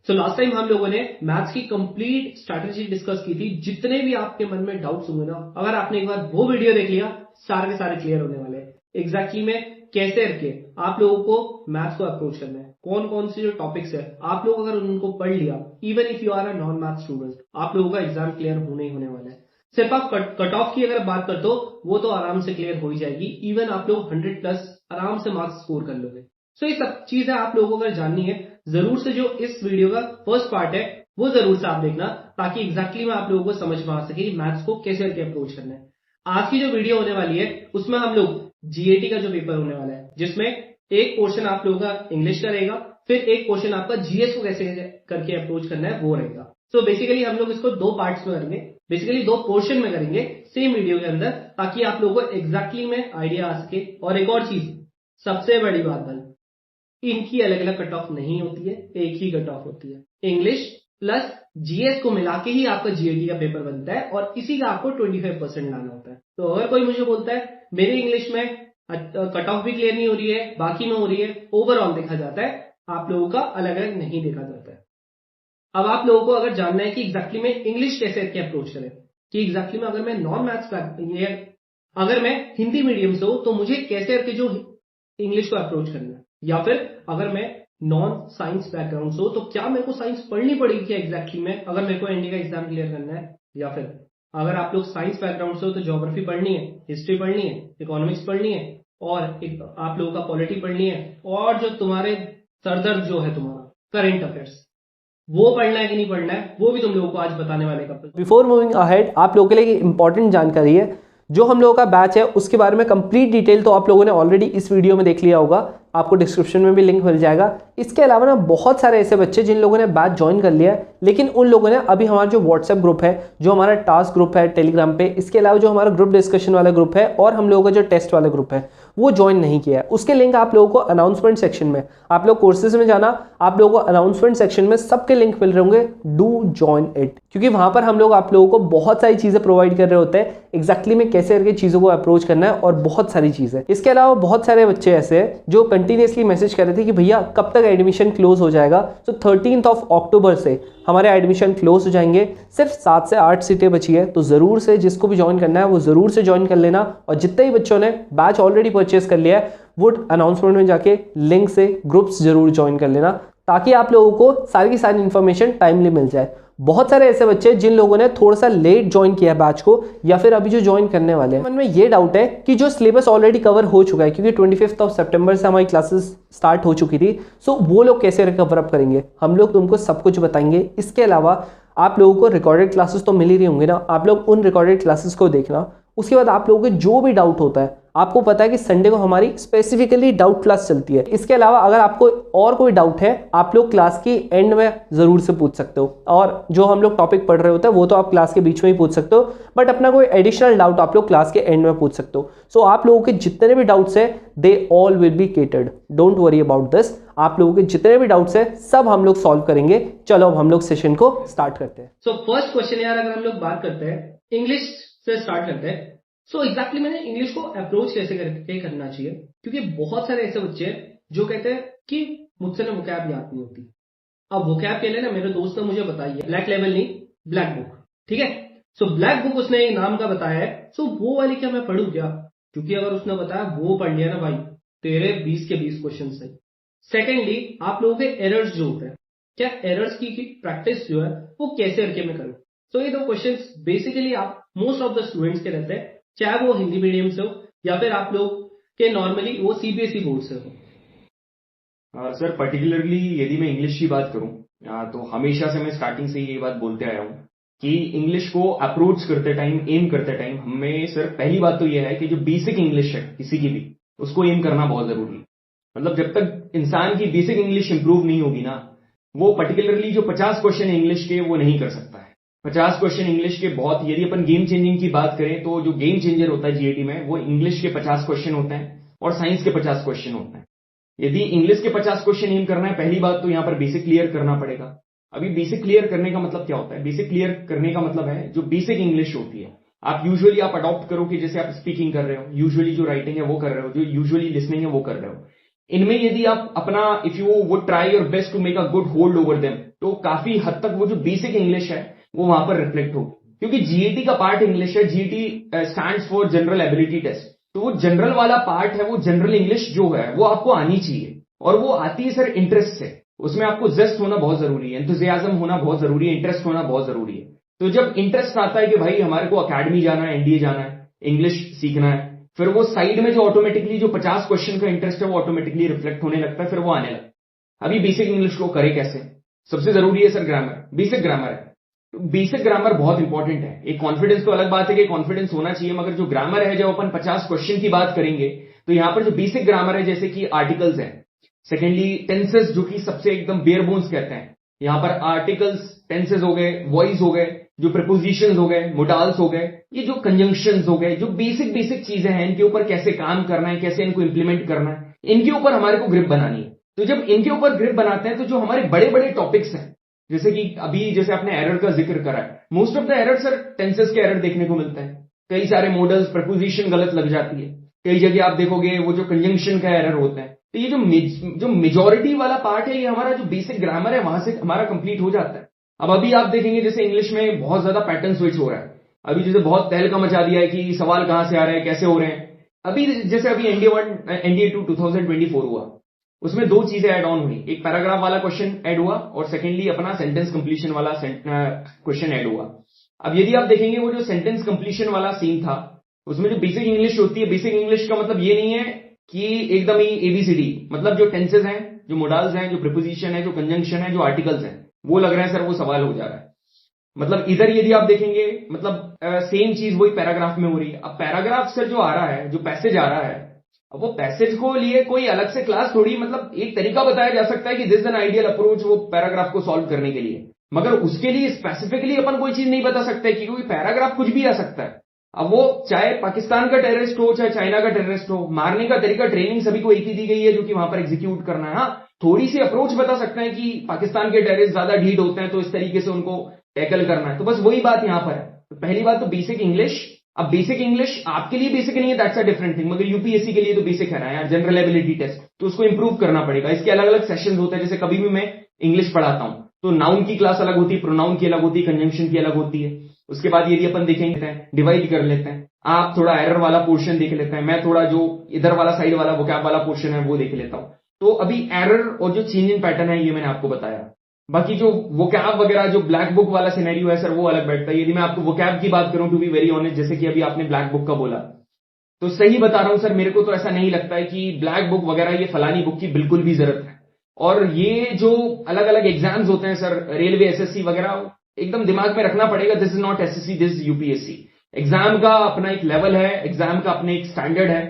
So last time हम लोगों ने मैथ्स की कंप्लीट स्ट्रैटेजी डिस्कस की थी। जितने भी आपके मन में डाउट्स होंगे ना, अगर आपने एक बार वो वीडियो देख लिया, सारे के सारे क्लियर होने वाले हैं। एग्जैक्टली में कैसे करके आप लोगों को मैथ्स को अप्रोच करना है, कौन कौन से जो टॉपिक्स है, आप लोग अगर उनको पढ़ लिया, even if you are a non math student, आप लोगों का एग्जाम क्लियर होने ही होने वाला है। सिर्फ आप कट ऑफ की अगर बात करते हो, वो तो आराम से क्लियर हो ही जाएगी। इवन आप लोग 100+ आराम से मार्क्स स्कोर कर लोगे। सो ये सब चीजें आप लोगों को अगर जाननी है, जरूर से जो इस वीडियो का फर्स्ट पार्ट है वो जरूर से आप देखना, ताकि एग्जैक्टली में आप लोगों को समझ में आ सके कि मैथ्स को कैसे करके अप्रोच करना है। आज की जो वीडियो होने वाली है उसमें हम लोग जीएटी का जो पेपर होने वाला है, जिसमें एक पोर्शन आप लोगों का इंग्लिश का रहेगा, फिर एक पोर्शन आपका जीएस को कैसे करके अप्रोच करना है वो रहेगा। सो बेसिकली हम लोग इसको दो पार्ट्स में करेंगे, बेसिकली दो पोर्शन में करेंगे सेम वीडियो के अंदर, ताकि आप लोगों को एग्जैक्टली में आइडिया आ सके। और एक और चीज, सबसे बड़ी बात भाई, इनकी अलग अलग कट ऑफ नहीं होती है, एक ही कट ऑफ होती है। इंग्लिश प्लस जीएस को मिला के ही आपका जीएटी का पेपर बनता है, और इसी का आपको 25% लाना होता है। तो अगर कोई मुझे बोलता है मेरे इंग्लिश में कट ऑफ भी क्लियर नहीं हो रही है, बाकी में हो रही है, ओवरऑल देखा जाता है, आप लोगों का अलग अलग नहीं देखा जाता है। अब आप लोगों को अगर जानना है कि एग्जैक्टली में इंग्लिश कैसे करके अप्रोच करें, कि एग्जैक्टली में अगर मैं नॉन मैथ्स अगर मैं हिंदी मीडियम से हूं तो मुझे कैसे करके जो इंग्लिश को अप्रोच करना है, या फिर अगर मैं नॉन साइंस बैकग्राउंड से हूं तो क्या मेरे को साइंस पढ़नी पड़ेगी क्या एग्जैक्टली में, अगर मेरे को एनडी का एग्जाम क्लियर करना है। या फिर अगर आप लोग साइंस बैकग्राउंड से हो तो ज्योग्राफी पढ़नी है, हिस्ट्री पढ़नी है, इकोनॉमिक्स पढ़नी है, और आप लोगों का पॉलिटी पढ़नी है, और जो तुम्हारे सरदर्द जो है तुम्हारा करंट अफेयर्स, वो पढ़ना है कि नहीं पढ़ना है, वो भी तुम लोगों को आज बताने वाले कपल। बिफोर मूविंग अहेड, आप लोगों के लिए इंपॉर्टेंट जानकारी है, जो हम लोगों का बैच है उसके बारे में कंप्लीट डिटेल तो आप लोगों ने ऑलरेडी इस वीडियो में देख लिया होगा, आपको डिस्क्रिप्शन में भी लिंक मिल जाएगा। इसके अलावा ना बहुत सारे ऐसे बच्चे जिन लोगों ने बैच ज्वाइन कर लिया है, लेकिन उन लोगों ने अभी हमारा जो व्हाट्सएप ग्रुप है, जो हमारा टास्क ग्रुप है टेलीग्राम पे, इसके अलावा जो हमारा ग्रुप डिस्कशन वाला ग्रुप है, और हम लोगों का जो टेस्ट वाला ग्रुप है, वो ज्वाइन नहीं किया है। उसके लिंक आप लोगों को अनाउंसमेंट सेक्शन में, आप लोग कोर्सेज में जाना, आप लोगों को अनाउंसमेंट सेक्शन में सबके लिंक मिल रहे होंगे, डू ज्वाइन इट, क्योंकि वहां पर हम लोग आप लोगों को बहुत सारी चीजें प्रोवाइड कर रहे होते हैं, एग्जैक्टली में कैसे करके चीजों को अप्रोच करना है, और बहुत सारी चीजें। इसके अलावा बहुत सारे बच्चे ऐसे हैं जो कंटिन्यूसली मैसेज कर रहे थे कि भैया कब तक एडमिशन क्लोज हो जाएगा। तो 13 अक्टूबर से हमारे एडमिशन क्लोज हो जाएंगे, सिर्फ 7 से 8 सीटें बची है। तो जरूर से जिसको भी ज्वाइन करना है वो जरूर से ज्वाइन कर लेना, और जितने ही बच्चों ने बैच ऑलरेडी परचेस कर लिया है वो अनाउंसमेंट में जाके लिंक से ग्रुप्स जरूर ज्वाइन कर लेना, ताकि आप लोगों को सारी की सारी इन्फॉर्मेशन टाइमली मिल जाए। बहुत सारे ऐसे बच्चे जिन लोगों ने थोड़ा सा लेट ज्वाइन किया बैच को, या फिर अभी जो ज्वाइन करने वाले हैं, मन में ये डाउट है कि जो सिलेबस ऑलरेडी कवर हो चुका है, क्योंकि 25 सितंबर से हमारी क्लासेस स्टार्ट हो चुकी थी, सो वो लोग कैसे रिकवर अप करेंगे, हम लोग तुमको सब कुछ बताएंगे। इसके अलावा आप लोगों को रिकॉर्डेड क्लासेस तो मिल ही रही होंगे ना, आप लोग उन रिकॉर्डेड क्लासेस को देखना। उसके बाद आप लोगों को जो भी डाउट होता है, आपको पता है कि संडे को हमारी स्पेसिफिकली डाउट क्लास चलती है। इसके अलावा अगर आपको और कोई डाउट है, आप लोग क्लास की एंड में जरूर से पूछ सकते हो, और जो हम लोग टॉपिक पढ़ रहे होते हैं वो तो आप क्लास के बीच में ही पूछ सकते हो, बट अपना कोई एडिशनल डाउट आप लोग क्लास के एंड में पूछ सकते हो। सो आप लोगों के जितने भी डाउट्स है they all will be catered, don't worry about this. आप लोगों के जितने भी डाउट्स है सब हम लोग सॉल्व करेंगे। चलो अब हम लोग सेशन को स्टार्ट करते हैं। सो फर्स्ट क्वेश्चन यार, अगर हम लोग बात करते हैं इंग्लिश से स्टार्ट करते हैं। सो एग्जैक्टली मैंने इंग्लिश को अप्रोच कैसे करके करना चाहिए, क्योंकि बहुत सारे ऐसे बच्चे हैं जो कहते हैं कि मुझसे ना वोकैब याद नहीं होती। अब वोकैब के लिए ना मेरे दोस्त ने मुझे बताई है, ब्लैक लेवल नहीं, ब्लैक बुक, ठीक है। सो ब्लैक बुक उसने एक नाम का बताया है। सो वो वाली क्या मैं पढ़ूं क्या, क्योंकि अगर उसने बताया वो पढ़ लिया ना भाई, तेरे 20 के 20 क्वेश्चन सही। सेकेंडली, आप लोगों के एरर्स जो होते हैं, क्या एरर्स की प्रैक्टिस जो है वो कैसे करके मैं करूं। सो ये दो क्वेश्चंस बेसिकली आप मोस्ट ऑफ द स्टूडेंट्स के रहते हैं, चाहे वो हिंदी मीडियम से हो या फिर आप लोग के नॉर्मली वो सीबीएसई बोर्ड से हो। सर पर्टिकुलरली यदि मैं इंग्लिश की बात करूं, तो हमेशा से मैं स्टार्टिंग से ये बात बोलते आया हूं कि इंग्लिश को अप्रोच करते टाइम, एम करते टाइम, हमें सर पहली बात तो यह है कि जो बेसिक इंग्लिश है किसी की भी, उसको एम करना बहुत जरूरी है। मतलब जब तक इंसान की बेसिक इंग्लिश इंप्रूव नहीं होगी ना, वो पर्टिकुलरली जो 50 क्वेश्चन इंग्लिश के वो नहीं कर सकता है। 50 क्वेश्चन इंग्लिश के बहुत, यदि अपन गेम चेंजिंग की बात करें तो जो गेम चेंजर होता है जीएटी में, वो इंग्लिश के 50 क्वेश्चन होते हैं और साइंस के 50 क्वेश्चन होते हैं। यदि इंग्लिश के 50 क्वेश्चन एम करना है, पहली बात तो यहां पर बेसिक क्लियर करना पड़ेगा। अभी बेसिक क्लियर करने का मतलब क्या होता है? बेसिक क्लियर करने का मतलब है जो बेसिक इंग्लिश होती है, आप यूजुअली आप अडॉप्ट करो कि जैसे आप स्पीकिंग कर रहे हो, यूजुअली जो राइटिंग है वो कर रहे हो, जो यूजुअली लिसनिंग है वो कर रहे हो। इनमें यदि आप अपना if you would try your best to make a good hold over them, तो काफी हद तक वो जो बेसिक इंग्लिश है वो वहां पर रिफ्लेक्ट होगी, क्योंकि जीएटी का पार्ट इंग्लिश है। GAT stands for general ability test, तो वो जनरल वाला पार्ट है, वो जनरल इंग्लिश जो है वो आपको आनी चाहिए, और वो आती है सर इंटरेस्ट से। उसमें आपको जेस्ट होना बहुत जरूरी है, एंथुसियाज्म होना बहुत जरूरी है, इंटरेस्ट होना बहुत जरूरी है। तो जब इंटरेस्ट आता है कि भाई हमारे को अकेडमी जाना है, एनडीए जाना है, इंग्लिश सीखना है, फिर वो साइड में जो ऑटोमेटिकली जो 50 क्वेश्चन का इंटरेस्ट है वो ऑटोमेटिकली रिफ्लेक्ट होने लगता है, फिर वो आने लगता है। अभी बेसिक इंग्लिश को करे कैसे? सबसे जरूरी है सर ग्रामर, बेसिक ग्रामर है। बेसिक ग्रामर बहुत इंपॉर्टेंट है। एक कॉन्फिडेंस तो अलग बात है कि कॉन्फिडेंस होना चाहिए, मगर जो ग्रामर है, जब अपन 50 क्वेश्चन की बात करेंगे तो यहां पर जो बेसिक ग्रामर है, जैसे कि आर्टिकल्स है, सेकेंडली टेंसेस जो कि सबसे एकदम बेयर बोन्स कहते हैं, यहां पर आर्टिकल्स, टेंसेस हो गए, वॉइस हो गए, जो प्रीपोजिशंस हो गए, मोडाल्स हो गए, ये जो कंजंक्शंस हो गए, जो बेसिक बेसिक चीजें हैं, इनके ऊपर कैसे काम करना है, कैसे इनको इंप्लीमेंट करना है, इनके ऊपर हमारे को ग्रिप बनानी है। तो जब इनके ऊपर ग्रिप बनाते हैं तो जो हमारे बड़े बड़े टॉपिक्स हैं, जैसे कि अभी जैसे आपने एरर का जिक्र करा है, most of the error sir tenses के एरर देखने को मिलते हैं। कई सारे मॉडल्स, प्रीपोजिशन गलत लग जाती है, कई जगह आप देखोगे वो जो कंजंक्शन का एरर होता है। तो ये जो मेजॉरिटी वाला पार्ट है, ये हमारा जो बेसिक ग्रामर है वहां से हमारा कंप्लीट हो जाता है। अब अभी आप देखेंगे जैसे इंग्लिश में बहुत ज्यादा पैटर्न स्विच हो रहा है, अभी जैसे बहुत तहलका मचा दिया है कि सवाल कहां से आ रहे हैं, कैसे हो रहे हैं। अभी जैसे अभी एनडीए 2 2024 हुआ, उसमें दो चीजें ऐड ऑन हुई, एक पैराग्राफ वाला क्वेश्चन ऐड हुआ और सेकेंडली अपना सेंटेंस कंप्लीशन वाला क्वेश्चन ऐड हुआ। अब यदि आप देखेंगे वो जो सेंटेंस कंप्लीशन वाला सीन था, उसमें जो बेसिक इंग्लिश होती है, बेसिक इंग्लिश का मतलब ये नहीं है कि एकदम ही एबीसीडी, मतलब जो टेंसेस हैं, जो मोडाल्स हैं, जो प्रीपोजिशन है, जो कंजंक्शन है, जो आर्टिकल्स हैं, वो लग रहा है सर वो सवाल हो जा रहा है। मतलब इधर यदि आप देखेंगे, मतलब सेम चीज वही पैराग्राफ में हो रही है। अब पैराग्राफ सर जो आ रहा है, जो पैसेज आ रहा है, अब वो पैसेज को लिए कोई अलग से क्लास थोड़ी, मतलब एक तरीका बताया जा सकता है कि this is an ideal approach वो पैराग्राफ को सॉल्व करने के लिए, मगर उसके लिए स्पेसिफिकली अपन कोई चीज नहीं बता सकते, क्योंकि पैराग्राफ कुछ भी आ सकता है। अब वो चाहे पाकिस्तान का टेररिस्ट हो, चाहे चाइना का टेररिस्ट हो, मारने का तरीका, ट्रेनिंग सभी को एक ही दी गई है जो कि वहां पर एग्जीक्यूट करना है। हाँ, थोड़ी सी अप्रोच बता सकते हैं कि पाकिस्तान के टेररिस्ट ज्यादा ढीठ होते हैं तो इस तरीके से उनको टैकल करना है। तो बस वही बात यहां पर है। तो पहली बात तो बेसिक इंग्लिश। अब बेसिक इंग्लिश आपके लिए बेसिक नहीं है, दैट्स अ डिफरेंट थिंग, मगर यूपीएससी के लिए तो बेसिक है ना यार, जनरल एबिलिटी टेस्ट, तो उसको इंप्रूव करना पड़ेगा। इसके अलग अलग सेशंस होते हैं, जैसे कभी भी मैं इंग्लिश पढ़ाता हूं तो नाउन की क्लास अलग होती है, प्रोनाउन की अलग होती है, कंजंक्शन की अलग होती है। उसके बाद यदि अपन देखेंगे डिवाइड कर लेते हैं, आप थोड़ा एरर वाला पोर्शन देख लेते हैं, मैं थोड़ा जो इधर वाला साइड वाला वोकैब वाला पोर्शन है वो देख लेता हूं। तो अभी एरर और जो चेंज इन पैटर्न है ये मैंने आपको बताया। बाकी जो वोकैब वगैरह जो ब्लैक बुक वाला सिनेरियो है सर वो अलग बैठता है। यदि मैं आपको वोकैब की बात करूं, टू बी वेरी ऑनेस्ट, जैसे कि अभी आपने ब्लैक बुक का बोला, तो सही बता रहा हूं सर, मेरे को तो ऐसा नहीं लगता है कि ब्लैक बुक वगैरह ये फलानी बुक की बिल्कुल भी जरूरत है। और ये जो अलग अलग एग्जाम्स होते हैं सर, रेलवे, एसएससी वगैरह, एकदम दिमाग में रखना पड़ेगा, this is not SSC, this is UPSC. Exam का अपना एक लेवल है, एग्जाम का अपने एक स्टैंडर्ड है।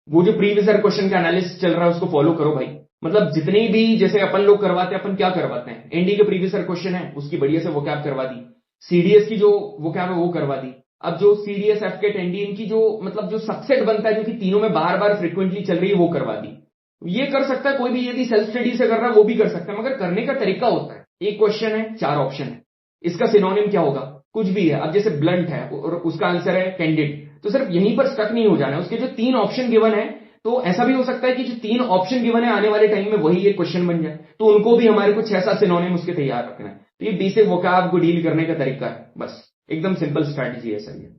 वो जो प्रीवियस ईयर क्वेश्चन का एनालिसिस चल रहा है उसको फॉलो करो भाई। मतलब जितनी भी जैसे अपन लोग करवाते हैं, अपन क्या करवाते हैं, एनडी के प्रीवियस ईयर क्वेश्चन है उसकी बढ़िया से वोकैब करवा दी, सीडीएस की जो वोकैब है वो करवा दी। अब जो सीडीएस, एफकेट, एनडी, इनकी जो मतलब जो सबसेट बनता है, जो कि तीनों में बार बार फ्रिक्वेंटली चल रही है, वो करवा दी। ये कर सकता है कोई भी, यदि सेल्फ स्टडी से कर रहा है वो भी कर सकता है, मगर करने का तरीका होता है। एक क्वेश्चन है, 4 ऑप्शन है, इसका सिनोनिम क्या होगा, कुछ भी है। अब जैसे ब्लंट है और उसका आंसर है कैंडिड, तो सिर्फ यहीं पर स्टक नहीं हो जाना है। उसके जो 3 ऑप्शन गिवन है, तो ऐसा भी हो सकता है कि जो 3 ऑप्शन गिवन है आने वाले टाइम में वही एक क्वेश्चन बन जाए, तो उनको भी हमारे को 6-7 सिनोनिम उसके तैयार रखना है। तो ये बेसिक वोकैब को डील करने का तरीका है, बस एकदम सिंपल स्ट्रैटेजी है सर ये।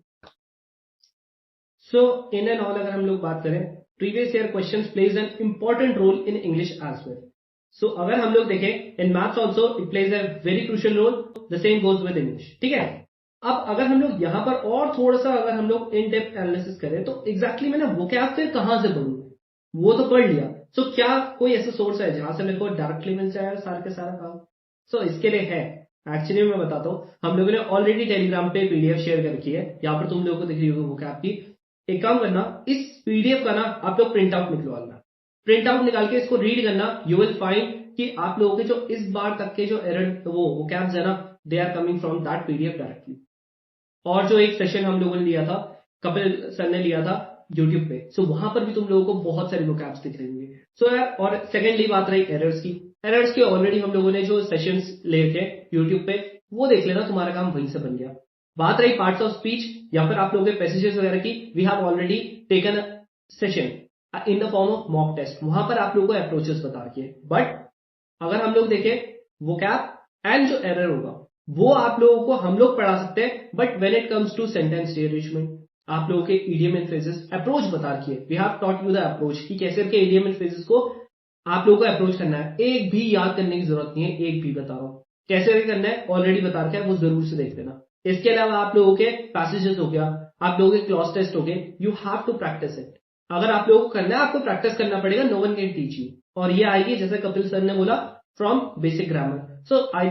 सो इन एंड ऑल अगर हम लोग बात करें, previous year questions plays an important role in English as well. So अगर हम लोग देखें in maths also it plays a very crucial role, the same goes with English, ठीक है। अब अगर हम लोग यहां पर और थोड़ा सा अगर हम लोग इन डेप्थ एनालिसिस करें, तो एग्जैक्टली मैंने वोकैब फिर कहां से पढ़ूं, वो तो पढ़ लिया। सो क्या कोई ऐसा सोर्स है जहां से मेरे को डायरेक्टली मिल जाए सारा के सारा काम? सो इसके लिए है, एक्चुअली मैं बताता हूँ, हम लोगों ने ऑलरेडी टेलीग्राम पे पीडीएफ शेयर कर रखी है, यहाँ पर तुम लोगों को दिख रही होगी वोकैब की। एक काम करना, इस पीडीएफ का ना आप लोग प्रिंट आउट निकलवाना, प्रिंट आउट निकाल के इसको रीड करना, यू विल फाइंड कि आप लोगों के जो इस बार तक के जो एरर वो वोकैब्स है ना, they are coming from that PDF directly. और जो एक सेशन हम लोगों ने लिया था, कपिल सर ने लिया था यूट्यूब पे, सो वहां पर भी तुम लोगों को बहुत सारे वोकैब्स दिख रहे होंगे। सो यार, और सेकेंडली बात रही एरर्स की ऑलरेडी हम लोगों ने जो सेशंस ले रखे यूट्यूब पे, वो देख लेना, तुम्हारा काम वहीं से बन गया। बात रही पार्ट्स ऑफ स्पीच या फिर आप लोगों के पैसेजेस वगैरह की, we have already taken a session in the form of mock test, वहां पर आप लोगों को अप्रोचेस बता के। बट अगर हम लोग देखें वोकैब एंड जो एरर होगा वो आप लोगों को हम लोग पढ़ा सकते हैं, but when it comes to sentence rearrangement आप लोगों के इडियम एंड फ्रेजेस अप्रोच बता रखिए। We have taught you the approach कि कैसे के इडियम एंड फ्रेजेस को आप लोगों को अप्रोच करना है। एक भी याद करने की जरूरत नहीं है, एक भी बता रहा हूं कैसे करना है, ऑलरेडी बता रखा है, वो जरूर से देख लेना। इसके अलावा आप लोगों के पैसेजेस हो गया, आप लोगों के क्लॉज टेस्ट हो गए, you have to practice it. अगर आप लोगों को करना है आपको प्रैक्टिस करना पड़ेगा, no one can teach you. और ये आएगी जैसे कपिल सर ने बोला from basic grammar. So I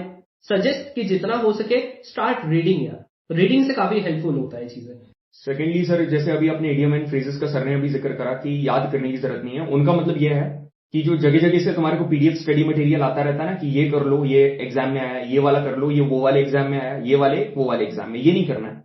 suggest कि जितना हो सके स्टार्ट रीडिंग। यार रीडिंग से काफी हेल्पफुल होता है चीजें। सेकेंडली सर, जैसे अभी अपने इडियम एंड फ्रेजेस का सर ने अभी जिक्र करा कि याद करने की जरूरत नहीं है, उनका मतलब यह है कि जो जगह जगह से तुम्हारे को पीडीएफ स्टडी मटेरियल आता रहता है ना कि ये कर लो, ये एग्जाम में आया, ये वाला कर लो, ये वो वाले एग्जाम में आया, ये वाले वो वाले एग्जाम में, ये नहीं करना है।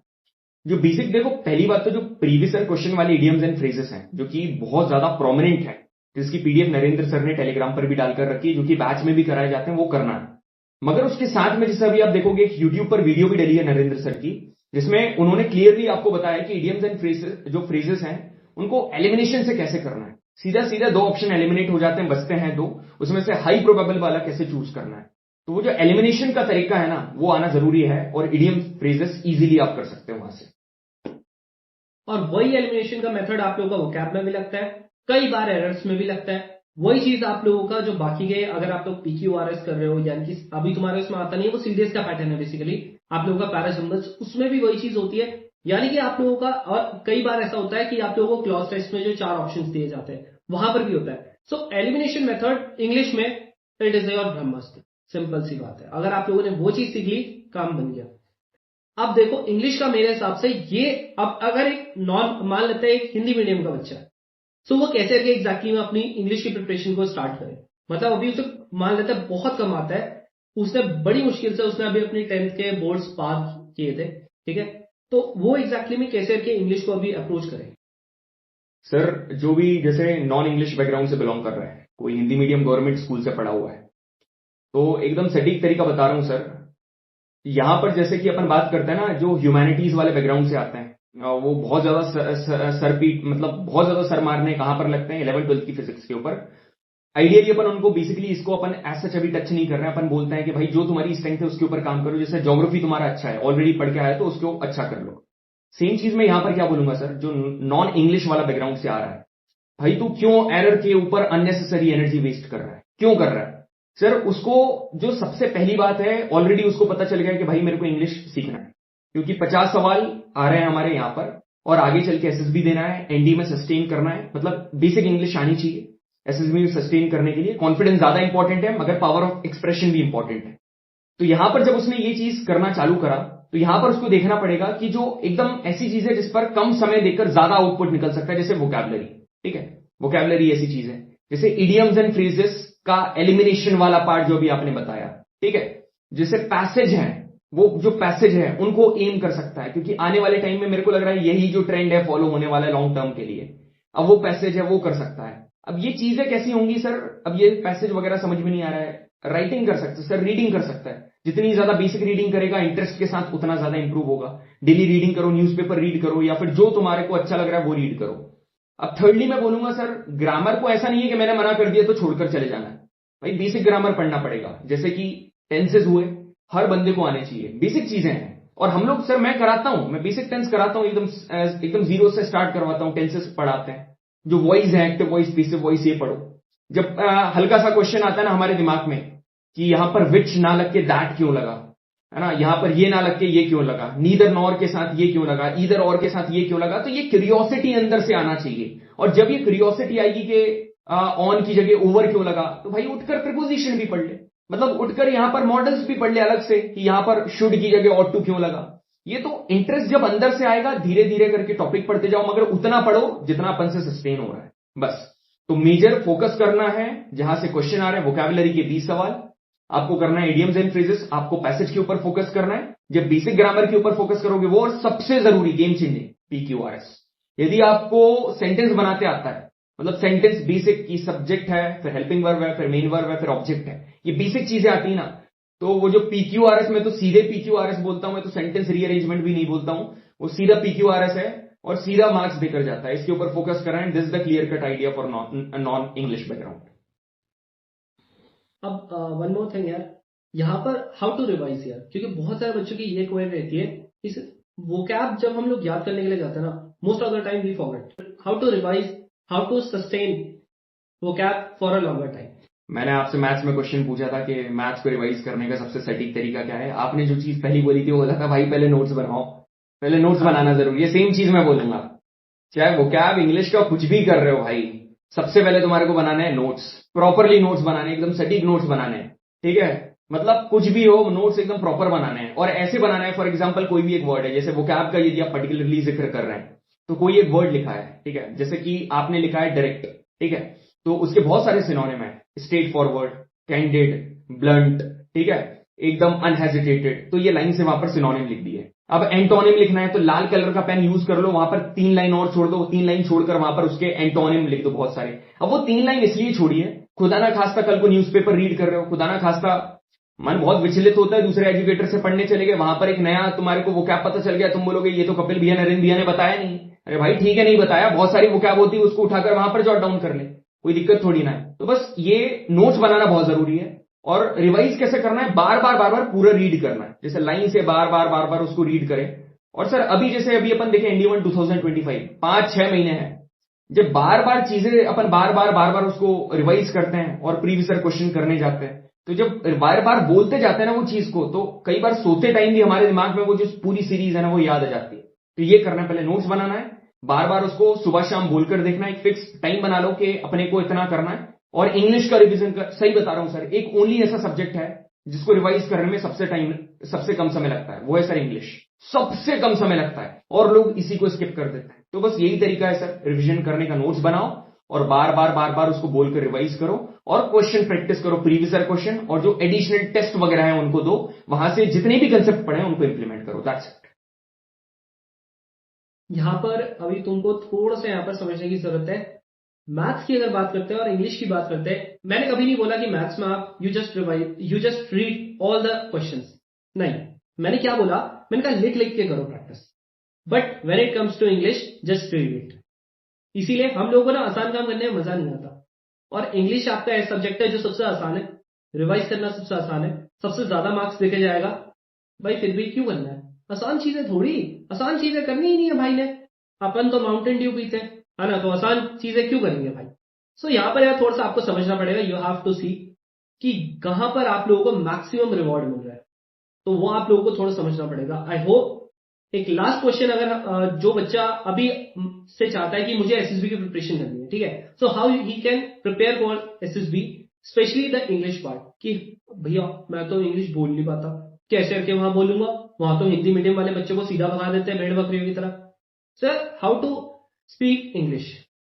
जो बेसिक देखो, पहली बात तो जो प्रीवियस ईयर क्वेश्चन वाले इडियम्स एंड फ्रेजेस हैं जो कि बहुत ज्यादा प्रोमिनेंट है, जिसकी पीडीएफ नरेंद्र सर ने टेलीग्राम पर भी डालकर रखी है, जो कि बैच में भी कराए जाते हैं, वो करना है। मगर उसके साथ में जैसे अभी आप देखोगे एक यूट्यूब पर वीडियो भी डली है नरेंद्र सर की, जिसमें उन्होंने क्लियरली आपको बताया कि इडियम्स एंड फ्रेजेस जो फ्रेजेस हैं उनको एलिमिनेशन से कैसे करना है। सीधा सीधा दो ऑप्शन एलिमिनेट हो जाते हैं, बचते हैं दो, उसमें से हाई प्रोबेबल वाला कैसे चूज करना है। तो वो जो एलिमिनेशन का तरीका है ना, वो आना जरूरी है, और इडियम फ्रेजेस इजीली आप कर सकते हो वहां से। और वही एलिमिनेशन का मेथड आप लोगों का वोकैब में भी लगता है, कई बार एरर्स में भी लगता है। वही चीज आप लोगों का जो बाकी के, अगर आप लोग पीक्यूआरएस कर रहे हो, यानी कि अभी तुम्हारे उसमें आता नहीं है, वो सीडीएस का पैटर्न है बेसिकली, आप लोगों का पैरा सिंबल्स, उसमें भी वही चीज होती है। यानी कि आप लोगों का, और कई बार ऐसा होता है कि आप लोगों को क्लॉज टेस्ट में जो 4 ऑप्शंस दिए जाते हैं वहां पर भी होता है। सो एलिमिनेशन मेथड इंग्लिश में it is your brahmastra, simple सी बात है। अगर आप लोगों ने वो चीज सीख ली, काम बन गया। अब देखो इंग्लिश का मेरे हिसाब से ये, अब अगर एक मान लेते हैं एक हिंदी मीडियम का बच्चा है, सो वो कैसे करके एग्जैक्टली में अपनी इंग्लिश की प्रिपरेशन को स्टार्ट करे। मतलब अभी उसे मान लेते हैं बहुत कम आता है, उसने बड़ी मुश्किल से उसने अभी अपनी 10th के बोर्ड्स पार किए थे, ठीक है, तो वो एग्जैक्टली में कैसे करके इंग्लिश को अभी अप्रोच करें। सर जो भी जैसे नॉन इंग्लिश बैकग्राउंड से बिलोंग कर रहा है, कोई हिंदी मीडियम गवर्नमेंट स्कूल से पढ़ा हुआ है, तो एकदम सटीक तरीका बता रहा हूं सर। यहां पर जैसे कि अपन बात करते हैं ना, जो ह्यूमैनिटीज वाले बैकग्राउंड से आते हैं, वो बहुत ज्यादा सरपीट, मतलब बहुत ज्यादा सर मारने कहां पर लगते हैं, 11th 12th की फिजिक्स के ऊपर। आइडियली अपन उनको बेसिकली इसको अपन एज सच अभी टच नहीं कर रहे हैं। अपन बोलते हैं कि भाई जो तुम्हारी स्ट्रेंथ है उसके ऊपर काम करो। जैसे ज्योग्राफी तुम्हारा अच्छा है, ऑलरेडी पढ़ के आया, तो उसको अच्छा कर लो। सेम चीज मैं यहां पर क्या बोलूंगा सर, जो नॉन इंग्लिश वाला बैकग्राउंड से आ रहा है, भाई तू क्यों एरर के ऊपर अननेसेसरी एनर्जी वेस्ट कर रहा है, क्यों कर रहा है सर। उसको जो सबसे पहली बात है, ऑलरेडी उसको पता चल गया कि भाई मेरे को इंग्लिश सीखना है, क्योंकि 50 सवाल आ रहे हैं हमारे यहां पर, और आगे चल के एसएसबी देना है, एनडी में सस्टेन करना है। मतलब बेसिक इंग्लिश आनी चाहिए एसएसबी में सस्टेन करने के लिए। कॉन्फिडेंस ज्यादा इंपॉर्टेंट है, मगर पावर ऑफ एक्सप्रेशन भी इंपॉर्टेंट है। तो यहां पर जब उसने ये चीज करना चालू करा, तो यहां पर उसको देखना पड़ेगा कि जो एकदम ऐसी चीज है जिस पर कम समय देकर ज्यादा आउटपुट निकल सकता है, जैसे वोकैबुलरी, ठीक है, वोकैबुलरी ऐसी चीज है, जैसे इडियम्स एंड फ्रेजेस का एलिमिनेशन वाला पार्ट जो भी आपने बताया, ठीक है, जैसे पैसेज है, वो जो पैसेज है उनको एम कर सकता है, क्योंकि आने वाले टाइम में मेरे को लग रहा है यही जो ट्रेंड है फॉलो होने वाला है लॉन्ग टर्म के लिए। अब वो पैसेज है वो कर सकता है। अब ये चीजें कैसी होंगी सर, अब ये पैसेज वगैरह समझ में नहीं आ रहा है, राइटिंग कर सकते सर, रीडिंग कर सकता है। जितनी ज्यादा बेसिक रीडिंग करेगा इंटरेस्ट के साथ, उतना ज्यादा इंप्रूव होगा। डेली रीडिंग करो, न्यूज़पेपर रीड करो, या फिर जो तुम्हारे को अच्छा लग रहा है वो रीड करो। अब थर्डली मैं बोलूंगा सर, ग्रामर को ऐसा नहीं है कि मैंने मना कर दिया तो छोड़कर चले जाना है। भाई बेसिक ग्रामर पढ़ना पड़ेगा, जैसे कि टेंसेज हुए, हर बंदे को आने चाहिए, बेसिक चीजें हैं। और हम लोग सर, मैं कराता हूं, मैं बेसिक टेंस कराता हूं, एकदम जीरो से स्टार्ट करवाता हूं, टेंसेस पढ़ाते हैं। जो वॉइस है, एक्टिव वॉइस, पैसिव वॉइस, ये पढ़ो। जब हल्का सा क्वेश्चन आता है ना हमारे दिमाग में कि यहां पर विच ना लग के दैट क्यों लगा, है ना, यहां पर ये ना लग के ये क्यों लगा, नीदर नॉर के साथ ये क्यों लगा, ईदर और के साथ ये क्यों लगा, तो ये क्यूरियोसिटी अंदर से आना चाहिए। और जब ये क्यूरियोसिटी आएगी कि ऑन की जगह ओवर क्यों लगा, तो भाई उठकर प्रीपोजिशन भी पढ़ ले, मतलब उठकर यहां पर मॉडल्स भी पढ़ ले अलग से कि यहां पर शुड की जगह ऑट टू क्यों लगा। ये तो इंटरेस्ट जब अंदर से आएगा, धीरे धीरे करके टॉपिक पढ़ते जाओ, मगर उतना पढ़ो जितना अपन से सस्टेन हो रहा है, बस। तो मेजर फोकस करना है जहां से क्वेश्चन आ रहे हैं, वोकैबुलरी के 20 सवाल आपको करना है, इडियम्स एंड फ्रेजेस, आपको पैसेज के ऊपर फोकस करना है। जब बेसिक ग्रामर के ऊपर फोकस करोगे वो, और सबसे जरूरी गेम चेंजिंग पीक्यूआरएस। यदि आपको सेंटेंस बनाते आता है, मतलब सेंटेंस बेसिक की सब्जेक्ट है, फिर हेल्पिंग वर्ब है, फिर मेन वर्ब है, फिर ऑब्जेक्ट है, ये बेसिक चीजें आती है ना, तो वो जो पीक्यूआरएस, में तो सीधे पीक्यूआरएस बोलता हूं, मैं तो सेंटेंस रीअरेंजमेंट भी नहीं बोलता हूं, वो सीधा पीक्यूआरएस है। और सीधा मार्क्स देकर जाता है। इसके ऊपर फोकस कर रहे हैं। This is the clear cut idea for non English background. अब वन मोर थिंग यार, यहाँ पर हाउ टू रिवाइज यार, क्योंकि बहुत सारे बच्चों की ये क्वेरी रहती है, इस वोकैब जब हम लोग याद करने के लिए जाते हैं ना, most of the time we forget how to revise, how to sustain vocab for a longer time. मैंने आपसे मैथ्स में क्वेश्चन पूछा था कि मैथ्स को रिवाइज करने का सबसे सटीक तरीका क्या है। आपने जो चीज पहली बोली थी वो बोला था भाई पहले नोट्स बनाओ, पहले नोट्स बनाना जरूरी है। सेम चीज मैं बोलूंगा, चाहे वोकैब इंग्लिश का कुछ भी कर रहे हो भाई, सबसे पहले तुम्हारे को बनाना है नोट्स, प्रॉपरली नोट्स बनाने, एकदम सटीक नोट्स बनाने हैं, ठीक है। मतलब कुछ भी हो, नोट्स एकदम प्रॉपर बनाने हैं और ऐसे बनाना है। फॉर एग्जांपल कोई भी एक वर्ड है, जैसे वोकैब का यदि आप पर्टिकुलरली जिक्र कर रहे हैं, तो कोई एक वर्ड लिखा है, ठीक है, जैसे कि आपने लिखा है डायरेक्ट, ठीक है, तो उसके बहुत सारे सिनोनिम है, स्ट्रेट फॉरवर्ड, कैंडिड, ब्लंट, ठीक है, एकदम अनहेजिटेटेड, तो ये लाइन से वहां पर सिनोनिम लिख दिए। अब एंटोनिम लिखना है तो लाल कलर का पेन यूज कर लो, वहां पर 3 लाइन और छोड़ दो, 3 लाइन छोड़कर वहां पर उसके एंटोनिम लिख दो बहुत सारे। अब वो 3 लाइन इसलिए छोड़ी है, खुदा ना खास्ता कल को न्यूज़पेपर रीड कर रहे हो, खुदा ना खास्ता मन बहुत विचलित होता है, दूसरे एजुकेटर से पढ़ने चले गए, वहां पर एक नया तुम्हारे को वोकैब पता चल गया, तुम बोलोगे ये तो कपिल भैया नरेंद्र भैया ने बताया नहीं। अरे भाई ठीक है नहीं बताया, बहुत सारी वोकैब होती है, उसको उठाकर वहां पर जॉट डाउन कर ले, कोई दिक्कत थोड़ी ना है। तो बस ये नोट्स बनाना बहुत जरूरी है। और रिवाइज कैसे करना है, बार बार पूरा रीड करना है, जैसे लाइन से बार बार उसको रीड करें। और सर अभी जैसे अभी अपन देखें इंडिया 2025 5-6 महीने हैं, जब बार चीजें अपन बार उसको रिवाइज करते हैं और प्रीवियस क्वेश्चन करने जाते हैं, तो जब बार बोलते जाते हैं ना वो चीज को, तो कई बार सोते टाइम भी हमारे दिमाग में वो जो पूरी सीरीज है ना वो याद आ जाती है। तो ये करना है, पहले नोट्स बनाना है, बार उसको सुबह शाम बोलकर देखना है, एक फिक्स टाइम बना लो कि अपने को इतना करना है। और इंग्लिश का रिवीजन सही बता रहा हूं सर, एक ओनली ऐसा सब्जेक्ट है जिसको रिवाइज करने में सबसे कम समय लगता है, वो है सर इंग्लिश। सबसे कम समय लगता है और लोग इसी को स्किप कर देते हैं। तो बस यही तरीका है सर, रिवीजन करने का, नोट्स बनाओ और बार उसको बोलकर रिवाइज करो और क्वेश्चन प्रैक्टिस करो, प्रीवियस क्वेश्चन, और जो एडिशनल टेस्ट वगैरह है उनको दो, वहां से जितने भी कंसेप्ट पढ़े उनको इंप्लीमेंट करो, दैट्स इट। यहां पर अभी तुमको थोड़ा सा यहां पर समझने की जरूरत है। मैथ्स की अगर बात करते हैं और इंग्लिश की बात करते हैं, मैंने कभी नहीं बोला कि मैथ्स में आप you just read all the questions, नहीं, मैंने क्या बोला, मैंने कहा लिख के करो practice, but when it comes to English just read it. इसीलिए हम लोगों को ना आसान काम करने में मजा नहीं आता, और इंग्लिश आपका ऐसा सब्जेक्ट है जो सबसे आसान है, रिवाइज करना सबसे आसान है, सबसे ज्यादा मार्क्स देके जाएगा भाई, फिर भी क्यों करना है, आसान चीजें थोड़ी, आसान चीजें करनी ही नहीं है भाई ने, अपन तो माउंटेन ड्यू पीते हैं, है ना, तो आसान चीजें क्यों करेंगे भाई। सो यहाँ पर यार थोड़ा सा आपको समझना पड़ेगा, यू हैव टू सी कि कहां पर आप लोगों को मैक्सिमम रिवॉर्ड मिल रहा है, तो वो आप लोगों को थोड़ा समझना पड़ेगा। आई होप एक लास्ट क्वेश्चन, अगर जो बच्चा अभी से चाहता है कि मुझे एसएसबी की प्रिपरेशन करनी है, ठीक है, so how he can prepare for SSB, specially the English part, कि भैया मैं तो इंग्लिश बोल नहीं पाता, कैसे करके वहां बोलूंगा, वहां तो हिंदी मीडियम वाले बच्चों को सीधा भगा देते हैं भेड़ बकरियों की तरह। Sir how to speak English,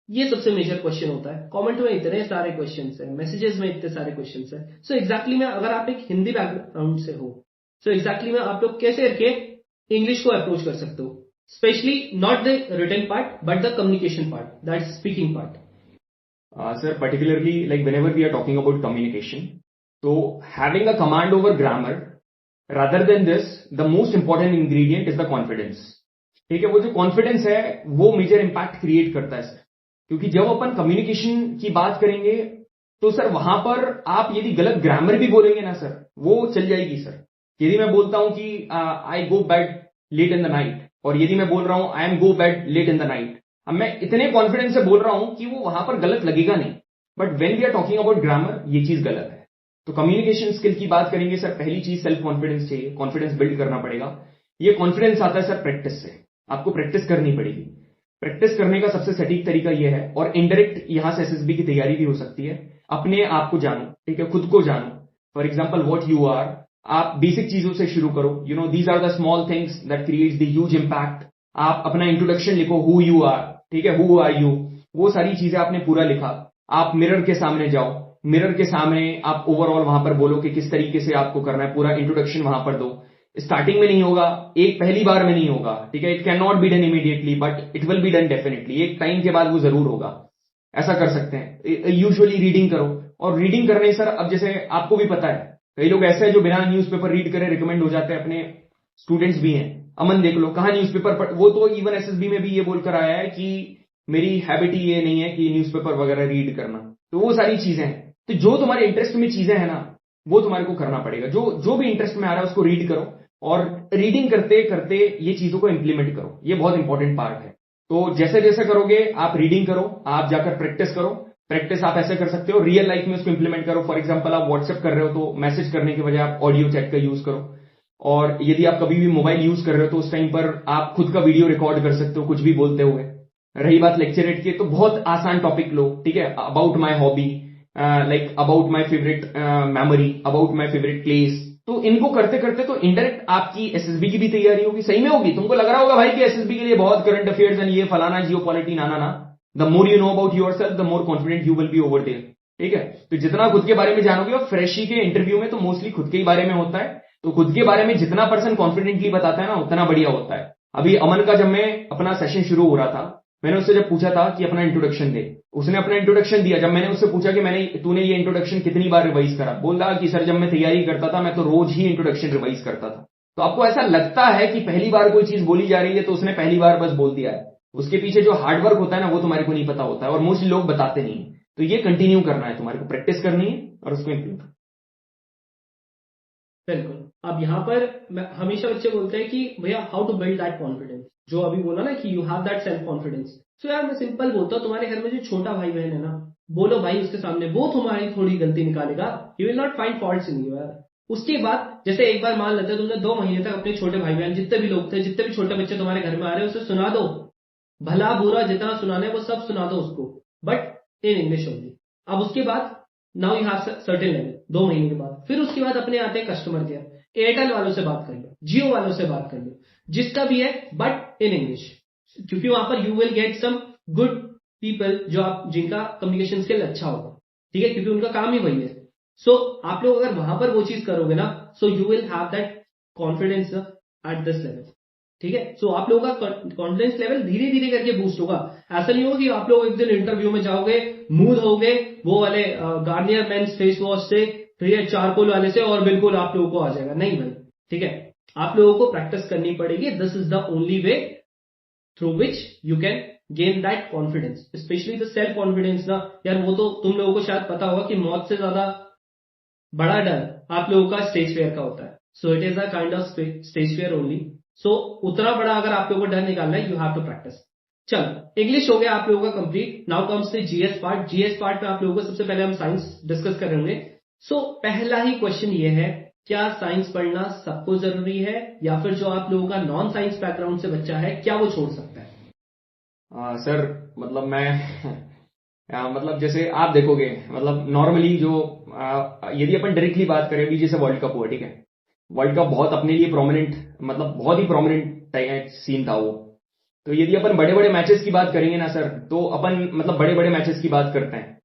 ये सबसे मेजर क्वेश्चन होता है। कमेंट में इतने सारे क्वेश्चंस हैं, मैसेजेस में इतने सारे क्वेश्चंस हैं। सो एग्जैक्टली में अगर आप एक हिंदी बैकग्राउंड से हो, सो एग्जैक्टली में आप लोग कैसे करके इंग्लिश को अप्रोच कर सकते हो, specially not the written part but the communication part, that is speaking part. Sir, particularly like whenever we are talking about communication, so having a command over grammar, rather than this, the most important ingredient is the confidence. ठीक है, वो जो confidence है वो major impact create करता है sir, क्योंकि जब अपन कम्युनिकेशन की बात करेंगे तो सर वहां पर आप यदि गलत ग्रामर भी बोलेंगे ना सर, वो चल जाएगी सर। यदि मैं बोलता हूं कि I go bed late in the night, और यदि मैं बोल रहा हूं I am go bed late in the night, अब मैं इतने कॉन्फिडेंस से बोल रहा हूं कि वो वहां पर गलत लगेगा नहीं, but when we are talking about grammar ये चीज गलत है। तो कम्युनिकेशन स्किल की बात करेंगे सर, पहली चीज सेल्फ कॉन्फिडेंस चाहिए, कॉन्फिडेंस बिल्ड करना पड़ेगा। ये कॉन्फिडेंस आता है सर प्रैक्टिस से, आपको प्रैक्टिस करनी पड़ेगी। प्रैक्टिस करने का सबसे सटीक तरीका यह है, और इनडायरेक्ट यहां से एसएसबी की तैयारी भी हो सकती है, अपने आप को जानो, ठीक है, खुद को जानो। For example what you are, आप बेसिक चीजों से शुरू करो, you know these are the small things that creates the huge impact. आप अपना इंट्रोडक्शन लिखो, हु यू आर, ठीक है, हु आर यू, वो सारी चीजें आपने पूरा लिखा। आप मिरर के सामने जाओ, मिरर के सामने आप ओवरऑल वहां पर बोलो कि किस तरीके से आपको करना है, पूरा इंट्रोडक्शन वहां पर दो। स्टार्टिंग में नहीं होगा, एक पहली बार में नहीं होगा, ठीक है, it can not be done immediately but it will be done definitely, एक टाइम के बाद वो जरूर होगा। ऐसा कर सकते हैं। यूजुअली रीडिंग करो, और रीडिंग करने सर अब जैसे आपको भी पता है, कई लोग ऐसे हैं जो बिना न्यूज़पेपर रीड करे रिकमेंड हो जाते हैं अपने स्टूडेंट्स भी हैं। अमन देख लो, कहाँ न्यूज़पेपर वो तो इवन एसएसबी में भी ये बोलकर आया है कि मेरी हैबिट ही ये नहीं है कि न्यूज़पेपर वगैरह रीड करना। तो वो सारी चीजें हैं। तो जो तुम्हारे इंटरेस्ट में चीजें हैं ना, वो तुम्हारे को करना पड़ेगा। जो भी इंटरेस्ट में आ रहा है उसको रीड करो, और रीडिंग करते करते ये चीजों को इंप्लीमेंट करो। ये बहुत इंपॉर्टेंट पार्ट है। तो जैसे जैसे करोगे, आप रीडिंग करो, आप जाकर प्रैक्टिस करो। प्रैक्टिस आप ऐसे कर सकते हो, रियल लाइफ में उसको इंप्लीमेंट करो। फॉर एग्जांपल, आप व्हाट्सएप कर रहे हो तो मैसेज करने के बजाय आप ऑडियो चैट का यूज करो। और यदि आप कभी भी मोबाइल यूज कर रहे हो तो उस टाइम पर आप खुद का वीडियो रिकॉर्ड कर सकते हो कुछ भी बोलते हुए। रही बात लेक्चरेट की, तो बहुत आसान टॉपिक लो, ठीक है। About my hobby, like about my favourite memory, about my favourite place. तो इनको करते करते तो इनडायरेक्ट आपकी एसएसबी की भी तैयारी होगी, सही में होगी। तुमको लग रहा होगा भाई कि एसएसबी के लिए बहुत करंट अफेयर्स एंड ये फलाना जियोपॉलिटी ना। The more you know about yourself, the more confident you will be over there, ठीक है। तो जितना खुद के बारे में जानोगे, और फ्रेशी के इंटरव्यू में तो मोस्टली खुद के ही बारे में होता है, तो खुद के बारे में जितना पर्सन कॉन्फिडेंटली बताता है ना, उतना बढ़िया होता है। अभी अमन का जब मैं अपना सेशन शुरू हो रहा था, मैंने उससे जब पूछा था कि अपना इंट्रोडक्शन दे, उसने अपना इंट्रोडक्शन दिया। जब मैंने उससे पूछा कि तूने ये इंट्रोडक्शन कितनी बार रिवाइज करा, बोल रहा कि सर जब मैं तैयारी करता था मैं तो रोज ही इंट्रोडक्शन रिवाइज करता था। तो आपको ऐसा लगता है कि पहली बार कोई चीज बोली जा रही है तो उसने पहली बार बस बोल दिया है, उसके पीछे जो हार्डवर्क होता है ना, वो तुम्हारे को नहीं पता होता है, और मोस्टली लोग बताते नहीं है। तो ये कंटिन्यू करना है, तुम्हारे को प्रैक्टिस करनी है और उसको इंप्रूव। बिल्कुल। अब यहाँ पर हमेशा बच्चे बोलते हैं कि भैया how to build that confidence, जो अभी बोला ना कि you have that self confidence. So यार मैं सिंपल बोलता हूँ, तुम्हारे घर में जो छोटा भाई बहन है ना, बोलो भाई उसके सामने, वो तुम्हारी थोड़ी गलती निकालेगा, you will not find faults in you यार। उसके बाद जैसे एक बार मान लेते हैं तुमने 2 महीने तक अपने छोटे भाई बहन, जितने भी लोग थे, जितने भी छोटे बच्चे तुम्हारे घर में आ रहे हैं, उसे सुना दो, भला बुरा जितना सुनाना है वो सब सुना दो उसको, बट इन इंग्लिश ओनली। अब उसके बाद now you have certain level, 2 महीने के बाद फिर उसके बाद अपने आते हैं कस्टमर केयर, एयरटेल वालों से बात कर लो, जियो वालों से बात कर लो, जिसका भी है, बट इन इंग्लिश। क्योंकि वहां पर you will get some good people जिनका कम्युनिकेशन स्किल अच्छा होगा, ठीक है, क्योंकि उनका काम ही वही है। सो आप लोग अगर वहां पर वो चीज करोगे ना, so you will have that confidence at this level, ठीक है। सो आप लोगों का कॉन्फिडेंस लेवल धीरे धीरे करके बूस्ट होगा। ऐसा नहीं होगा कि आप लोग एक दिन इंटरव्यू में जाओगे, मूड होगे वो वाले गार्नियर मेंस फेस वॉश से, फिर ये चारकोल वाले से, और बिल्कुल आप लोगों को आ जाएगा, नहीं भाई, ठीक है। आप लोगों को प्रैक्टिस करनी पड़ेगी। This is the only way through which you can gain that confidence, specially the self confidence ना यार। वो तो तुम लोगों को शायद पता होगा कि मौत से ज्यादा बड़ा डर आप लोगों का स्टेज फेयर का होता है। So it is a kind of stage fair only. So उतना बड़ा अगर आप लोगों को डर निकालना है, यू हैव टू प्रैक्टिस। चलो, इंग्लिश हो गया आप लोगों का complete. Now comes the GS part. GS part में आप लोगों को सबसे पहले हम साइंस डिस्कस करेंगे। सो पहला ही क्वेश्चन ये है, क्या साइंस पढ़ना सबको जरूरी है, या फिर जो आप लोगों का नॉन साइंस बैकग्राउंड से बच्चा है, क्या वो छोड़ सकता है? सर मतलब मैं मतलब जैसे आप देखोगे, मतलब नॉर्मली जो यदि अपन डायरेक्टली बात करें, अभी जैसे वर्ल्ड कप हुआ, ठीक है, वर्ल्ड कप बहुत अपने लिए प्रोमिनेंट, मतलब बहुत ही प्रोमिनेंट सीन था वो। तो यदि अपन बड़े बड़े मैचेस की बात करेंगे ना सर, तो अपन मतलब बड़े बड़े मैचेस की बात करते हैं,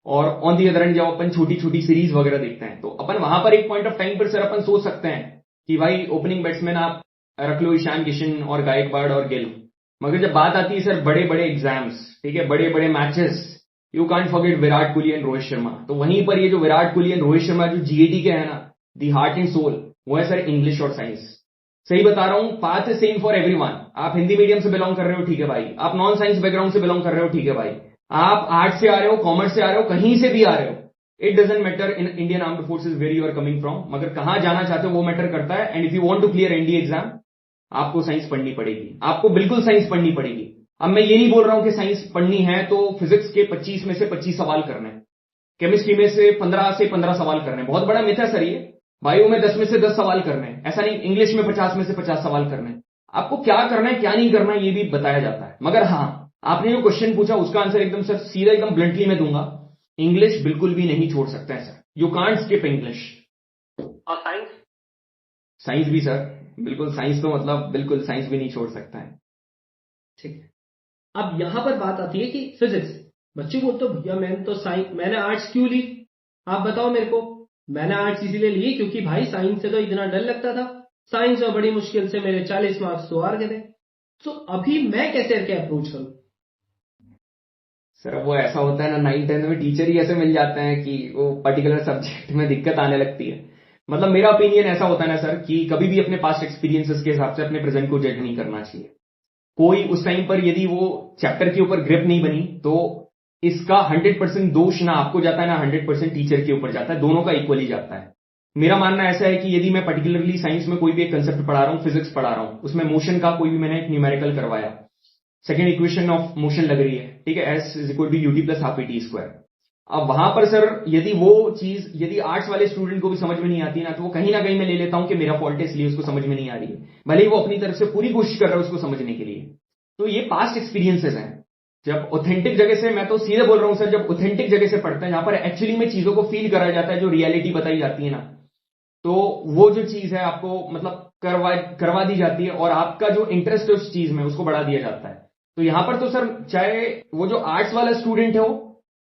और ऑन दी अदर एंड जब अपन छोटी छोटी सीरीज वगैरह देखते हैं, तो अपन वहां पर एक पॉइंट ऑफ टाइम पर सर अपन सोच सकते हैं कि भाई ओपनिंग बैट्समैन आप रख लो ईशान किशन और गायकवाड़ और गिल। मगर जब बात आती है सर बड़े बड़े एग्जाम्स, ठीक है, बड़े बड़े matches, you can't forget Virat Kohli and Rohit Sharma. तो वहीं पर ये जो विराट कोहली एंड रोहित शर्मा जो जीएटी के है ना, दी हार्ट एंड सोल, वो है सर इंग्लिश और साइंस। सही बता रहा हूं, path is same for everyone. आप हिंदी मीडियम से बिलोंग कर रहे हो, ठीक है भाई, आप नॉन साइंस बैकग्राउंड से बिलोंग कर रहे हो, ठीक है भाई, आप आर्ट से आ रहे हो, कॉमर्स से आ रहे हो, कहीं से भी आ रहे हो, it doesn't matter in Indian armed forces where you are coming from, मगर कहां जाना चाहते हो वो मैटर करता है। And if you want to clear NDA exam, आपको साइंस पढ़नी पड़ेगी, आपको बिल्कुल साइंस पढ़नी पड़ेगी। अब मैं ये नहीं बोल रहा हूं कि साइंस पढ़नी है तो फिजिक्स के 25 में से 25 सवाल करने, केमिस्ट्री में से 15 सवाल करने, बहुत बड़ा मिथ है सर ये। बायो में 10 में से 10 सवाल करने, ऐसा नहीं। इंग्लिश में 50 में से 50 सवाल करने। आपको क्या करना है क्या नहीं करना है ये भी बताया जाता है। मगर हाँ, आपने जो क्वेश्चन पूछा उसका आंसर एकदम सर सीधा एकदम ब्लंटली मैं दूंगा, इंग्लिश बिल्कुल भी नहीं छोड़ सकते हैं sir, you can't skip English. और साइंस? साइंस भी सर, बिल्कुल साइंस तो मतलब बिल्कुल साइंस भी नहीं छोड़ सकता है। ठीक है। अब यहां पर बात आती है कि फिजिक्स, बच्चे बोलते हो भैया मैंने आर्ट्स क्यों ली, आप बताओ मेरे को। मैंने आर्ट्स इसीलिए ली क्योंकि भाई साइंस से तो इतना डर लगता था, साइंस में बड़ी मुश्किल से मेरे 40 मार्क्स तो आ गए थे। तो अभी मैं कैसे करके अप्रोच करूं? सर वो ऐसा होता है ना, 9th 10th में टीचर ही ऐसे मिल जाते हैं कि वो पर्टिकुलर सब्जेक्ट में दिक्कत आने लगती है। मतलब मेरा ओपिनियन ऐसा होता है ना सर कि कभी भी अपने पास्ट एक्सपीरियंसेस के हिसाब से अपने प्रेजेंट को जज नहीं करना चाहिए। कोई उस टाइम पर यदि वो चैप्टर के ऊपर ग्रिप नहीं बनी तो इसका 100% दोष ना आपको जाता है ना 100% टीचर के ऊपर जाता है, दोनों का इक्वली जाता है। मेरा मानना ऐसा है कि यदि मैं पर्टिकुलरली साइंस में कोई भी एक कंसेप्ट पढ़ा रहा हूं, फिजिक्स पढ़ा रहा हूं, उसमें मोशन का कोई भी मैंने एक न्यूमेरिकल करवाया, सेकेंड इक्वेशन ऑफ मोशन लग रही है, ठीक है, S is equal to UT plus half T square. अब वहां पर सर यदि वो चीज यदि आर्ट्स वाले स्टूडेंट को भी समझ में नहीं आती ना, तो वो कहीं ना कहीं मैं ले लेता हूं कि मेरा फॉल्ट है इसलिए उसको समझ में नहीं आ रही है, भले ही वो अपनी तरफ से पूरी कोशिश कर रहा है उसको समझने के लिए। तो ये पास्ट एक्सपीरियंसेस हैं। जब ऑथेंटिक जगह से, मैं तो सीधे बोल रहा हूं सर, जब ऑथेंटिक जगह से पढ़ते हैं जहां पर एक्चुअली में चीजों को फील करा जाता है, जो रियलिटी बताई जाती है ना, तो वो जो चीज है आपको मतलब करवा दी जाती है और आपका जो इंटरेस्ट है उस चीज में उसको बढ़ा दिया जाता है। तो यहां पर तो सर चाहे वो जो आर्ट्स वाला स्टूडेंट है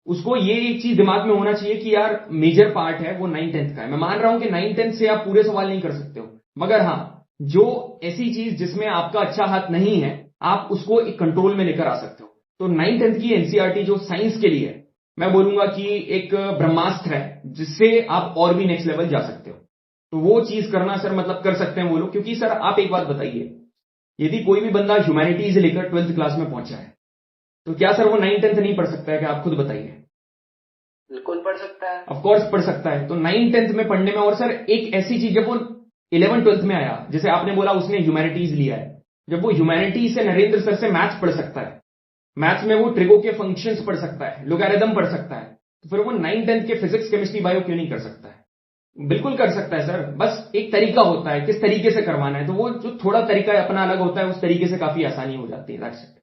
उसको ये एक चीज दिमाग में होना चाहिए कि यार मेजर पार्ट है वो 9th-10th का है। मैं मान रहा हूं कि 9th-10th से आप पूरे सवाल नहीं कर सकते हो, मगर हां जो ऐसी चीज जिसमें आपका अच्छा हाथ नहीं है आप उसको एक कंट्रोल में लेकर आ सकते हो। तो 9th-10th की एनसीईआरटी जो साइंस के लिए है, मैं बोलूंगा कि एक ब्रह्मास्त्र है जिससे आप और भी नेक्स्ट लेवल जा सकते हो। तो वो चीज करना सर मतलब कर सकते हैं वो लोग, क्योंकि सर आप एक बात बताइए, यदि कोई भी बंदा ह्यूमैनिटीज लेकर 12th क्लास में पहुंचा है तो क्या सर वो 9th-10th नहीं पढ़ सकता है? क्या आप खुद बताइए। बिल्कुल पढ़ सकता है, ऑफ कोर्स पढ़ सकता है। तो 9th-10th में पढ़ने में, और सर एक ऐसी चीज जब वो 11th-12th में आया, जैसे आपने बोला उसने ह्यूमैनिटीज लिया है, जब वो ह्यूमैनिटीज से नरेंद्र सर से मैथ्स पढ़ सकता है, मैथ्स में वो ट्रिगो के फंक्शंस पढ़ सकता है, लोगैरिथम पढ़ सकता है, तो फिर वो 9th-10th के फिजिक्स केमिस्ट्री बायो क्यों नहीं कर सकता है? बिल्कुल कर सकता है सर, बस एक तरीका होता है किस तरीके से करवाना है। तो वो जो थोड़ा तरीका अपना अलग होता है उस तरीके से काफी आसानी हो जाती है। That's it.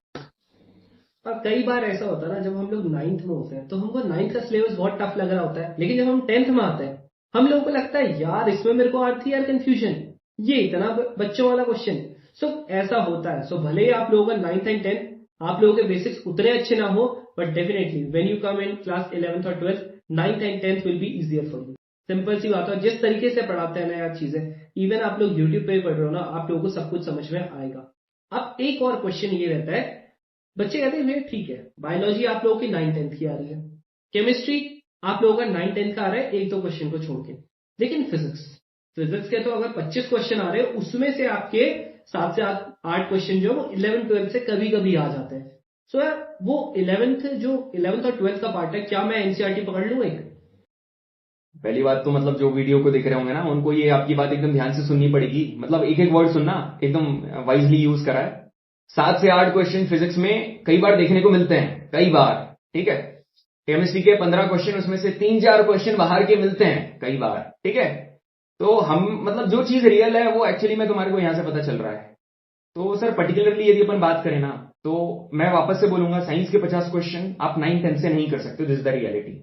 अब कई बार ऐसा होता है ना, जब हम लोग 9th में होते हैं तो हमको 9th का सिलेबस बहुत टफ लग रहा होता है, लेकिन जब हम 10th में आते हैं हम लोगों को लगता है यार इसमें मेरे को आती है यार कंफ्यूजन, ये इतना बच्चों वाला क्वेश्चन। सो ऐसा होता है। सो भले ही आप लोगों का 9th एंड 10th आप लोगों के बेसिक्स उतने अच्छे ना हो, but definitely when you come in class 11th और 12th 9th and 10th will be easier for you. Simple सी बात है, जिस तरीके से पढ़ाते हैं ना यार चीजें, इवन आप लोग यूट्यूब पे पढ़ रहे हो ना, आप लोगों को सब कुछ समझ में आएगा। अब एक और क्वेश्चन ये रहता है, बच्चे कहते हैं भैया ठीक है बायोलॉजी आप लोगों की 9th-10th की आ रही है, केमिस्ट्री आप लोगों का 9th-10th का आ रहा है एक दो क्वेश्चन को छोड़ के, लेकिन फिजिक्स के तो अगर 25 क्वेश्चन आ रहे हैं उसमें से आपके 7 से 8 क्वेश्चन जो 11th-12th से कभी कभी आ जाते हैं। सो यार वो 11th और 12th का पार्ट है, क्या मैं एनसीईआरटी पकड़ लूं एक? पहली बात तो मतलब जो वीडियो को देख रहे होंगे ना उनको ये आपकी बात एकदम ध्यान से सुननी पड़ेगी, मतलब एक एक वर्ड सुनना, एकदम वाइजली यूज करा है। 7 से 8 क्वेश्चन फिजिक्स में कई बार देखने को मिलते हैं, कई बार, ठीक है। केमिस्ट्री के 15 क्वेश्चन उसमें से 3-4 क्वेश्चन बाहर के मिलते हैं कई बार, ठीक है। तो हम मतलब जो चीज रियल है वो एक्चुअली में तुम्हारे को यहां से पता चल रहा है। तो सर पर्टिकुलरली यदि अपन बात करें ना, तो मैं वापस से बोलूंगा साइंस के 50 क्वेश्चन आप 9th-10th से नहीं कर सकते, दिस इज द रियलिटी।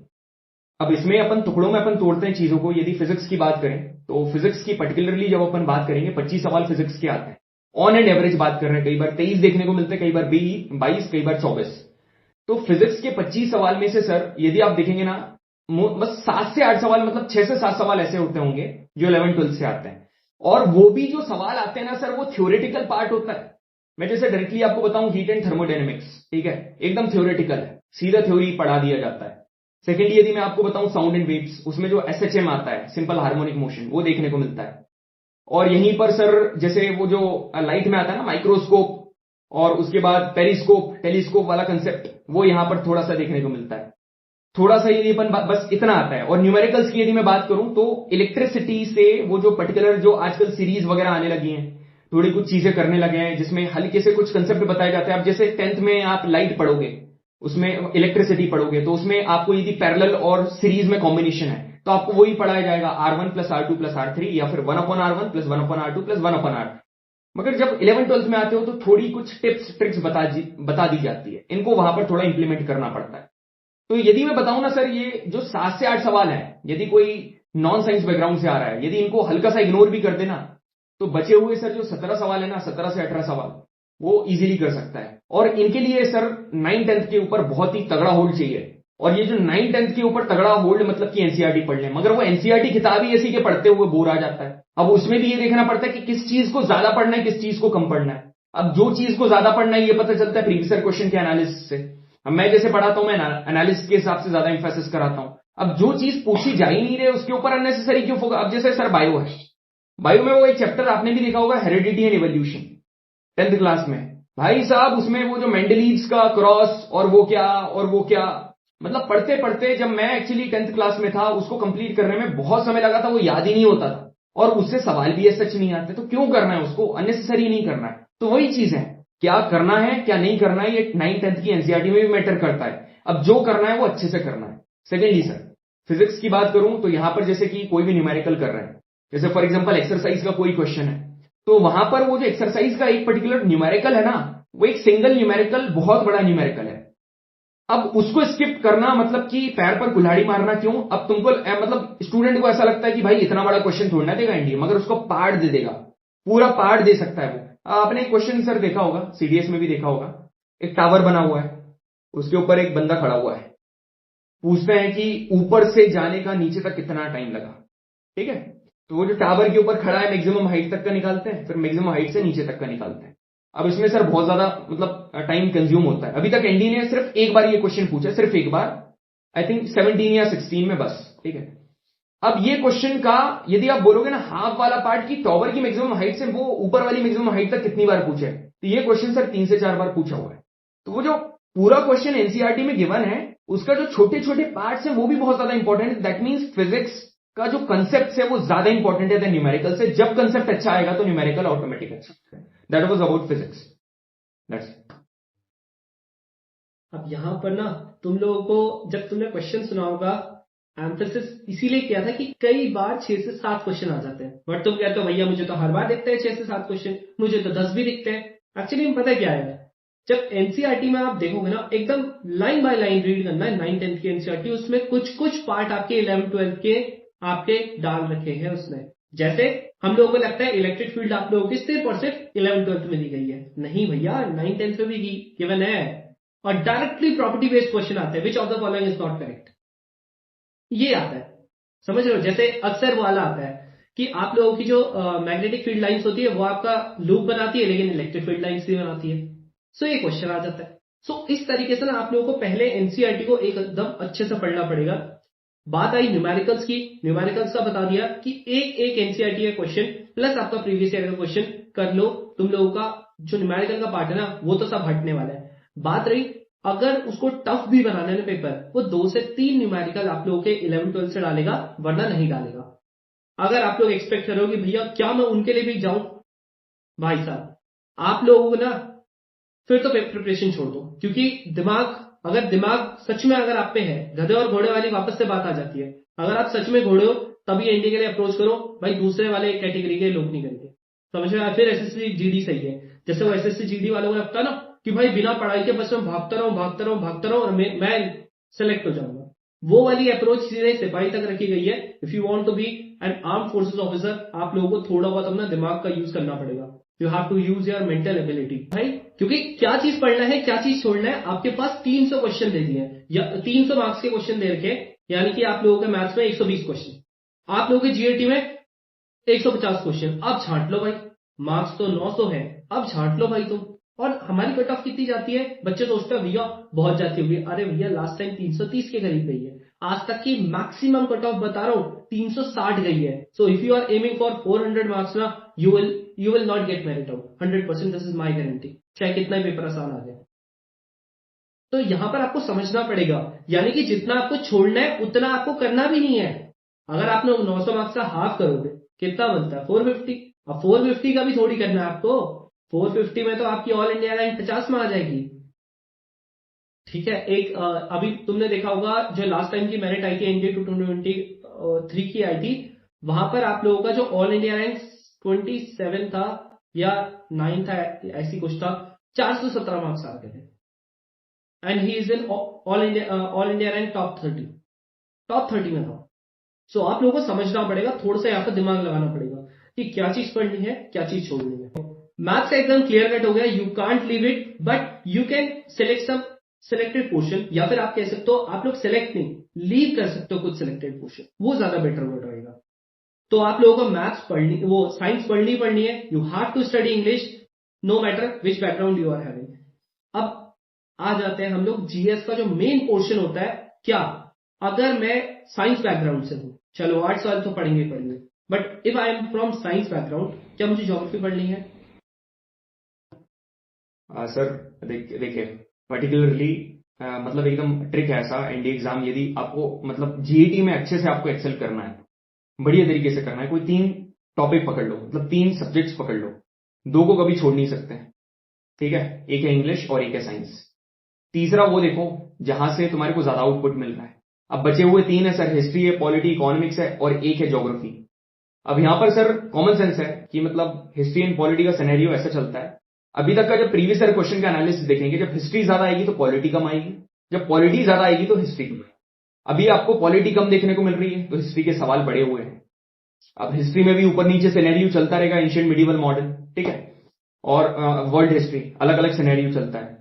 अब इसमें अपन टुकड़ों में अपन तोड़ते हैं चीजों को। यदि फिजिक्स की बात करें तो फिजिक्स की पर्टिकुलरली जब अपन बात करेंगे 25 सवाल फिजिक्स के आते हैं, ऑन एंड एवरेज बात कर रहे हैं, कई बार 23 देखने को मिलते हैं, कई बार 22, कई बार 24। तो फिजिक्स के 25 सवाल में से सर यदि आप देखेंगे ना, बस 7 से 8 सवाल, मतलब 6 से 7 सवाल ऐसे होते होंगे जो 11th-12th से आते हैं, और वो भी जो सवाल आते हैं ना सर वो थ्योरेटिकल पार्ट होता है। मैं जैसे डायरेक्टली आपको बताऊं हीट एंड थर्मोडायनेमिक्स, ठीक है, एकदम थ्योरेटिकल है, सीधा थ्योरी पढ़ा दिया जाता है। सेकेंडली यदि मैं आपको बताऊं साउंड एंड वेव्स, उसमें जो एसएचएम आता है, सिंपल हार्मोनिक मोशन, वो देखने को मिलता है। और यहीं पर सर जैसे वो जो लाइट में आता है ना माइक्रोस्कोप, और उसके बाद पेरिस्कोप, टेलीस्कोप वाला कंसेप्ट, वो यहां पर थोड़ा सा देखने को मिलता है। थोड़ा सा यदि अपन बस इतना आता है। और न्यूमेरिकल्स की यदि मैं बात करूं तो इलेक्ट्रिसिटी से वो जो पर्टिकुलर जो आजकल सीरीज वगैरह आने लगी हैं, थोड़ी कुछ चीजें करने लगे हैं जिसमें हल्के से कुछ कंसेप्ट बताए जाते हैं। अब जैसे 10th में आप लाइट पढ़ोगे, उसमें इलेक्ट्रिसिटी पढ़ोगे, तो उसमें आपको यदि पैरेलल और सीरीज में कॉम्बिनेशन है तो आपको वही पढ़ाया जाएगा R1 + R2 + R3, या फिर 1/R1 + 1/R2 + 1/R। मगर जब 11th-12th में आते हो तो थोड़ी कुछ टिप्स ट्रिक्स बता दी जाती है, इनको वहां पर थोड़ा इंप्लीमेंट करना पड़ता है। तो यदि मैं बताऊं ना सर, ये जो 7 से 8 सवाल है, यदि कोई नॉन साइंस बैकग्राउंड से आ रहा है, यदि इनको हल्का सा इग्नोर भी कर देना तो बचे हुए सर जो 17 सवाल है ना, 17 से 18 सवाल, वो इजीली कर सकता है। और इनके लिए सर 9th-10th के ऊपर बहुत ही तगड़ा होल्ड चाहिए। और ये जो 9th-10th के ऊपर तगड़ा होल्ड मतलब कि एनसीईआरटी पढ़ लें, मगर वो एनसीईआरटी किताब ही ऐसी के पढ़ते हुए बोर आ जाता है। अब उसमें भी ये देखना पड़ता है कि किस चीज को ज्यादा पढ़ना है, किस चीज को कम पढ़ना है। अब जो चीज को ज्यादा पढ़ना है ये पता चलता है प्रीवियस क्वेश्चन के एनालिसिस से। अब मैं जैसे पढ़ाता हूं, मैं एनालिसिस के हिसाब से ज्यादा इंफेसिस कराता हूं। अब जो चीज पूछी जा ही नहीं रही उसके ऊपर अननेसेसरी क्यों फोकस। अब जैसे सर बायो है, बायो में वो एक चैप्टर आपने भी देखा होगा, heredity and evolution, 10th class में। भाई साहब उसमें वो जो मेंडलीव्स का क्रॉस और वो क्या, मतलब पढ़ते पढ़ते जब मैं एक्चुअली 10th क्लास में था उसको कंप्लीट करने में बहुत समय लगा था, वो याद ही नहीं होता था और उससे सवाल भी सच नहीं आते। तो क्यों करना है उसको, अननेसेसरी नहीं करना है। तो वही चीज है, क्या करना है क्या नहीं करना है, ये 9th 10th की एनसीईआरटी में भी मैटर करता है। अब जो करना है वो अच्छे से करना है। सेकेंडली सर फिजिक्स की बात करूं तो यहां पर जैसे कि कोई भी न्यूमेरिकल कर रहे हैं, जैसे फॉर एग्जांपल एक्सरसाइज का कोई क्वेश्चन है, तो वहां पर वो जो एक्सरसाइज का एक पर्टिकुलर न्यूमेरिकल है ना, वो एक सिंगल न्यूमेरिकल बहुत बड़ा न्यूमेरिकल है। अब उसको स्किप करना मतलब कि पैर पर कुल्हाड़ी मारना क्यों। अब तुमको मतलब स्टूडेंट को ऐसा लगता है कि भाई इतना बड़ा क्वेश्चन थोड़ा देगा एनडीए, मगर उसको पार्ट दे देगा, पूरा पार्ट दे सकता है वो। आपने एक क्वेश्चन सर देखा होगा, सीडीएस में भी देखा होगा, एक टावर बना हुआ है, उसके ऊपर एक बंदा खड़ा हुआ है, पूछते हैं कि ऊपर से जाने का नीचे तक कितना टाइम लगा। ठीक है, तो वो जो टावर के ऊपर खड़ा है मैक्सिमम हाइट तक का निकालते हैं, फिर मैक्सिमम हाइट से नीचे तक का निकालते हैं। अब इसमें सर बहुत ज्यादा मतलब टाइम कंज्यूम होता है। अभी तक एनडी ने सिर्फ एक बार ये क्वेश्चन पूछा, सिर्फ एक बार, आई थिंक 17 या 16 में बस। ठीक है, अब ये क्वेश्चन का यदि आप बोलोगे ना हाफ वाला पार्ट की टावर की मैक्सिमम हाइट से वो ऊपर वाली मैक्सिमम हाइट तक कितनी बार पूछे, तो ये क्वेश्चन सर 3 से 4 बार पूछा हुआ है। तो वो जो पूरा क्वेश्चन एनसीईआरटी में गिवन है उसका जो छोटे छोटे पार्ट्स हैं वो भी बहुत ज्यादा इंपॉर्टेंट है। दैट मीन्स फिजिक्स का जो कंसेप्ट है वो ज्यादा इंपॉर्टेंट है न्यूमेरिकल से। जब कंसेप्ट अच्छा आएगा तो न्यूमेरिकल ऑटोमेटिक अच्छा है। That was about physics. अब यहां पर ना तुम लोगों को जब तुमने क्वेश्चन सुना होगा, एम्फेसिस इसीलिए किया था कि कई बार 6 से 7 क्वेश्चन आ जाते हैं, बट तुम कहते हो भैया मुझे तो हर बार दिखते हैं 6 से 7 क्वेश्चन, मुझे तो 10 भी दिखते हैं। एक्चुअली में पता क्या है, जब एनसीईआरटी में आप देखोगे ना एकदम लाइन बाय लाइन रीड करना है 9th 10th की एनसीईआरटी, उसमें कुछ कुछ पार्ट आपके 11th 12th के आपके डाल रखे हैं उसमें। जैसे हम लोगों को लगता है इलेक्ट्रिक फील्ड आप लोगों की सिर्फ और सिर्फ 11th 12th में दी गई है, नहीं भैया 9th 10th में भी गिवन है। और डायरेक्टली प्रॉपर्टी बेस्ड क्वेश्चन आते हैं, which of the following is not correct, ये आता है, समझ रहे हो। जैसे अक्सर वो वाला आता है कि आप लोगों की जो मैग्नेटिक फील्ड लाइंस होती है वो आपका लूप बनाती है लेकिन इलेक्ट्रिक फील्ड लाइंस भी बनाती है। सो ये क्वेश्चन आ जाता है। सो इस तरीके से ना आप लोगों को पहले एनसीईआरटी को एकदम अच्छे से पढ़ना पड़ेगा। बात आई न्यूमेरिकल्स की, न्यूमेरिकल्स का बता दिया कि एक एनसीईआरटी का क्वेश्चन प्लस आपका प्रीवियस ईयर का क्वेश्चन कर लो। तुम लोगों का जो न्यूमेरिकल का पार्ट है ना वो तो सब हटने वाला है। बात रही अगर उसको टफ भी बनाना है ना पेपर, वो 2 से 3 न्यूमेरिकल आप लोगों के 11th 12th से डालेगा, वरना नहीं डालेगा। अगर आप लोग एक्सपेक्ट करो कि भैया क्या मैं उनके लिए भी जाऊं, भाई साहब आप लोगों को ना फिर तो प्रिपरेशन छोड़ दो, क्योंकि दिमाग सच में अगर आप पे है, गधे और घोड़े वाली वापस से बात आ जाती है। अगर आप सच में घोड़े हो तभी एनडीए के लिए अप्रोच करो, भाई दूसरे वाले कैटेगरी के लोग नहीं करेंगे, समझ में। फिर एसएससी जीडी सही है। जैसे वो एसएससी जीडी वालों को लगता है ना कि भाई बिना पढ़ाई के बस मैं भागता रहूं और मैं सेलेक्ट हो जाऊंगा, वो वाली अप्रोच सीधे सिपाही तक रखी गई है। If you want to be an armed forces officer, आप लोगों को थोड़ा बहुत अपना दिमाग का यूज करना पड़ेगा। You have to use your mental ability भाई, क्योंकि क्या चीज पढ़ना है क्या चीज छोड़ना है। आपके पास 300 क्वेश्चन दे दिए या 300 मार्क्स के क्वेश्चन दे रखे, यानी कि आप लोगों के मैथ्स में 120 क्वेश्चन, आप लोगों के जीएटी में 150 क्वेश्चन। अब छांट लो भाई, मार्क्स तो 900 है, अब छांट लो भाई तुम। और हमारी कट ऑफ कितनी जाती है, बच्चे सोचते हैं भैया बहुत जाती होगी। अरे भैया लास्ट टाइम 330 के करीब गई है, आज तक की मैक्सिमम कट ऑफ बता रहा हूं 360 गई है। So if you are aiming for 400 marks ना, you will not get merit out 100%, this is my guarantee, चाहे कितना ही पेपर आसान आ जाए। तो यहां पर आपको समझना पड़ेगा, यानी कि जितना आपको छोड़ना है उतना आपको करना भी नहीं है। अगर आप लोग 900 मार्क्स का हाफ करोगे कितना बनता है 450। अब 450 का भी थोड़ी करना है आपको, 450 में तो आपकी ऑल इंडिया रैंक 50 में आ जाएगी। ठीक है, एक अभी तुमने देखा होगा जो लास्ट टाइम की मेरिट आई थी एनडीए 2023 की आई थी, वहां पर आप लोगों का जो ऑल इंडिया रैंक 27 था या 9 था, ऐसी कुछ था, 417 मार्क्स आ गए थे। And he is in all India rank top 30 में था। सो आप लोगों को समझना पड़ेगा, थोड़ा सा यहाँ पर दिमाग लगाना पड़ेगा कि क्या चीज पढ़नी है क्या चीज छोड़नी है। मैथ्स एकदम क्लियर कट हो गया, you can't leave it but you can select some selected portion, या फिर आप कह सकते हो आप लोग सेलेक्ट नहीं लीव कर सकते हो कुछ सिलेक्टेड पोर्शन, वो ज्यादा बेटर वर्ड रहेगा। तो आप लोगों को मैथ्स पढ़नी, वो साइंस पढ़नी है, you have to study English no matter which background you are having. अब आ जाते हैं हम लोग जीएस का जो मेन पोर्शन होता है, क्या अगर मैं साइंस बैकग्राउंड से हूं, चलो 8 साल तो पढ़ेंगे, but if I am from science background, क्या मुझे ज्योग्राफी पढ़नी है? सर देखिए पर्टिकुलरली मतलब एकदम ट्रिक है ऐसा एनडीए एग्जाम, यदि आपको मतलब जीईटी में अच्छे से आपको एक्सेल करना है, बढ़िया तरीके से करना है, कोई 3 टॉपिक पकड़ लो, मतलब 3 सब्जेक्ट्स पकड़ लो, 2 को कभी छोड़ नहीं सकते, ठीक है? एक है इंग्लिश और एक है साइंस। तीसरा वो देखो जहां से तुम्हारे को ज्यादा आउटपुट मिल रहा है। अब बचे हुए 3 है सर, हिस्ट्री है, पॉलिटी, इकोनॉमिक्स है, और एक है ज्योग्राफी। अब यहां पर सर कॉमन सेंस है कि मतलब हिस्ट्री एंड पॉलिटी का सिनेरियो ऐसा चलता है, अभी तक का जब प्रीवियस ईयर क्वेश्चन का एनालिसिस देखेंगे, जब हिस्ट्री ज्यादा आएगी तो पॉलिटी कम आएगी, जब पॉलिटी ज्यादा आएगी तो हिस्ट्री कम आएगी। अभी आपको पॉलिटी कम देखने को मिल रही है तो हिस्ट्री के सवाल बड़े हुए हैं। अब हिस्ट्री में भी ऊपर नीचे सिनेरियो चलता रहेगा, एंशिएंट, मिडिवल, मॉडर्न, ठीक है, और वर्ल्ड हिस्ट्री अलग अलग सिनेरियो चलता है।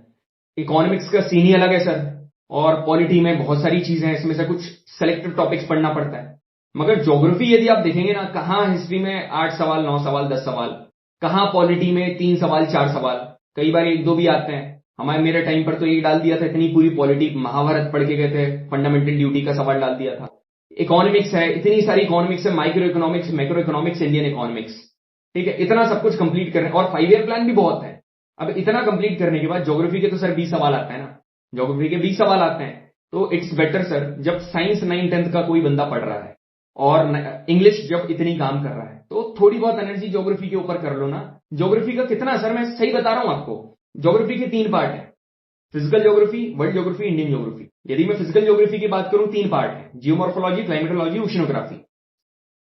इकोनॉमिक्स का सीन ही अलग है सर, और पॉलिटी में बहुत सारी चीजें हैं, इसमें से कुछ सेलेक्टिव टॉपिक्स पढ़ना पड़ता है। मगर ज्योग्राफी यदि आप देखेंगे ना, कहां हिस्ट्री में 8 सवाल, 9 सवाल, 10 सवाल, कहां पॉलिटी में 3 सवाल, 4 सवाल, कई बार 1-2 भी आते हैं। हमारे मेरे टाइम पर तो एक डाल दिया था, इतनी पूरी पॉलिटी महाभारत पढ़ के गए थे, फंडामेंटल ड्यूटी का सवाल डाल दिया था। इकोनॉमिक्स है, इतनी सारी इकोनॉमिक्स है, micro economics, macro economics, Indian economics, ठीक है, इतना सब कुछ कंप्लीट कर रहे हैं, और 5 ईयर प्लान भी बहुत है। अब इतना कंप्लीट करने के बाद ज्योग्राफी के तो सर 20 सवाल आते हैं ना, ज्योग्राफी के 20 सवाल आते हैं, तो इट्स बेटर सर जब साइंस 9-10 का कोई बंदा पढ़ रहा है और इंग्लिश जब इतनी काम कर रहा है, तो थोड़ी बहुत एनर्जी ज्योग्राफी के ऊपर कर लो ना। ज्योग्राफी का कितना सर, मैं सही बता रहा हूं आपको, ज्योग्राफी के 3 पार्ट है, physical geography, world geography, Indian geography. यदि मैं फिजिकल ज्योग्राफी की बात करूं, 3 पार्ट है, जियोमॉर्फोलॉजी, क्लाइमेटोलॉजी, ओशिनोग्राफी।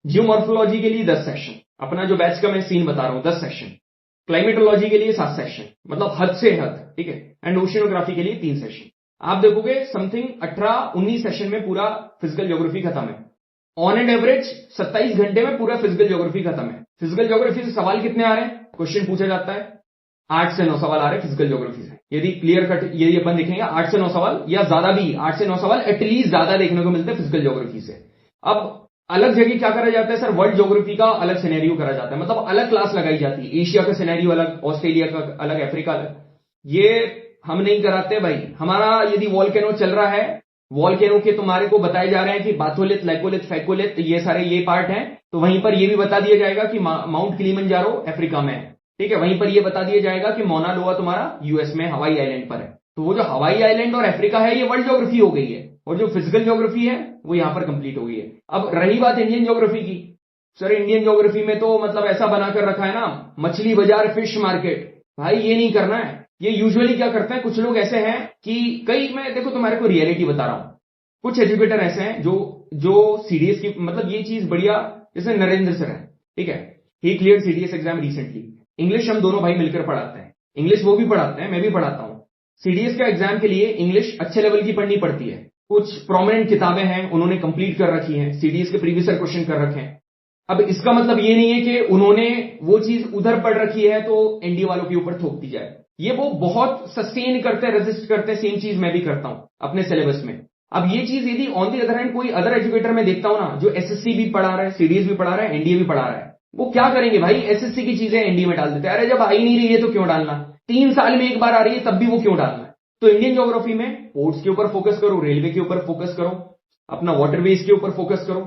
जियोमॉर्फोलॉजी के लिए 10 सेशन, अपना जो बैच का मैं सीन बता रहा हूं 10 सेशन, क्लाइमेटोलॉजी के लिए 7 सेशन, मतलब हद से हद, ठीक है, एंड ओशिनोग्राफी के लिए 3 सेशन। आप देखोगे समथिंग 18-19 सेशन में पूरा फिजिकल ज्योग्राफी खत्म है। ऑन एंड एवरेज 27 घंटे में पूरा फिजिकल ज्योग्राफी खत्म है। फिजिकल ज्योग्राफी से सवाल कितने आ रहे हैं, क्वेश्चन पूछा जाता है 8 से 9 सवाल आ रहे हैं फिजिकल ज्योग्राफी से। यदि क्लियर कट यदि अपन देखेंगे 8 से 9 सवाल, या ज्यादा भी 8 से 9 सवाल एटलीस्ट ज्यादा देखने को मिलते हैं फिजिकल ज्योग्राफी से। अब अलग जगह क्या करा जाता है सर, वर्ल्ड ज्योग्राफी का अलग सिनेरियो करा जाता है, मतलब अलग क्लास लगाई जाती है, एशिया का सिनेरियो अलग, ऑस्ट्रेलिया का अलग, अफ्रीका अलग। ये हम नहीं कराते भाई। हमारा यदि वॉल्केनो चल रहा है, वॉल्केनो के तुम्हारे को बताए जा रहे हैं कि बाथोलिथ, लैकोलिथ, फैकोलिथ, ये सारे ये पार्ट हैं, तो वहीं पर ये भी बता दिया जाएगा कि माउंट किलिमंजारो अफ्रीका में है, ठीक है, वहीं पर ये बता दिया जाएगा कि मौना लोआ तुम्हारा यूएस में हवाई आइलैंड पर है। तो वो जो हवाई आइलैंड और अफ्रीका है, ये वर्ल्ड ज्योग्राफी हो गई है, और जो फिजिकल ज्योग्राफी है वो यहां पर कंप्लीट हो गई है। अब रही बात इंडियन ज्योग्राफी की, सर इंडियन ज्योग्राफी में तो मतलब ऐसा बनाकर रखा है ना, मछली बाजार, फिश मार्केट, भाई ये नहीं करना है। ये यूजुअली क्या करते हैं, कुछ लोग ऐसे हैं कि कई, मैं देखो तुम्हारे को रियलिटी बता रहा हूं, कुछ एजुकेटर ऐसे हैं जो सीडीएस की, मतलब ये चीज बढ़िया, जैसे नरेंद्र सर है, ठीक है, he clear CDS exam recently. English हम दोनों भाई मिलकर पढ़ाते हैं, इंग्लिश वो भी पढ़ाते हैं, मैं भी पढ़ाता हूं। सीडीएस का एग्जाम के लिए इंग्लिश अच्छे लेवल की पढ़नी पड़ती है, कुछ प्रोमिनेंट किताबें हैं उन्होंने कंप्लीट कर रखी हैं, सीडीएस के प्रीवियस ईयर क्वेश्चन कर रखे हैं। अब इसका मतलब ये नहीं है कि उन्होंने वो चीज उधर पढ़ रखी है तो एनडीए वालों के ऊपर थोप दी जाए। ये वो बहुत सस्टेन करते हैं, रेजिस्ट करते हैं, सेम चीज मैं भी करता हूं अपने सिलेबस में। अब ये चीज यदि ऑन दी अदर हैंड कोई अदर एजुकेटर में देखता हूं ना, जो एसएससी भी पढ़ा रहा है, सीडीएस भी पढ़ा रहा है, एनडीए भी पढ़ा रहा है, वो क्या करेंगे भाई, एसएससी की चीजें एनडीए में डाल देते हैं। अरे जब आ ही नहीं रही है तो क्यों डालना, 3 साल में एक बार आ रही है तब भी वो क्यों डालना है। तो इंडियन ज्योग्राफी में पोर्ट्स के ऊपर फोकस करो, रेलवे के ऊपर फोकस करो, अपना वाटरवेज के ऊपर फोकस करो,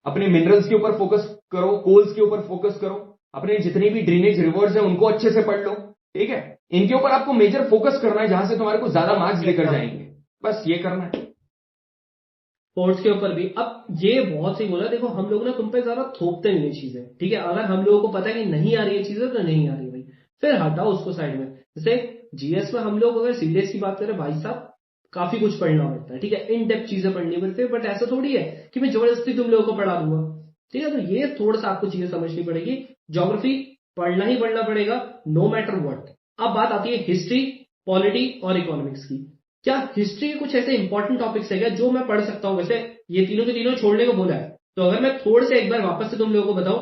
अपने मिनरल्स के ऊपर फोकस करो, कोल्स के ऊपर फोकस करो, अपने जितने भी ड्रेनेज रिवर्स हैं उनको अच्छे से पढ़ लो, ठीक है, इनके ऊपर आपको मेजर फोकस करना है, जहां से तुम्हारे को ज्यादा मार्क्स लेकर जाएंगे, बस ये करना है। पोर्ट्स के ऊपर भी। अब ये बहुत सही बोला, देखो हम लोग ना तुम पे ज्यादा थोपते नहीं ये चीजें, ठीक है, अगर हम लोगों को पता है कि नहीं आ रही है चीजें तो नहीं आ रही भाई, फिर हटाओ उसको साइड में। जैसे जीएस में हम लोग अगर सीडीएस की बात करें, भाई साहब काफी कुछ पढ़ना पड़ता है, ठीक है, इन डेप्थ चीजें पढ़नी पड़ती है, बट ऐसा थोड़ी है कि मैं जबरदस्ती तुम लोगों को पढ़ा दूंगा, ठीक है। तो ये थोड़ा सा आपको चीजें समझनी पड़ेगी, ज्योग्राफी पढ़ना ही पढ़ना पड़ेगा नो मैटर व्हाट। अब बात आती है हिस्ट्री, पॉलिटी और इकोनॉमिक्स की। क्या हिस्ट्री के कुछ ऐसे इंपॉर्टेंट टॉपिक्स है क्या जो मैं पढ़ सकता हूं? वैसे ये तीनों के तीनों छोड़ने को बोला है, तो अगर मैं थोड़े से एक बार वापस से तुम लोगों को बताऊं,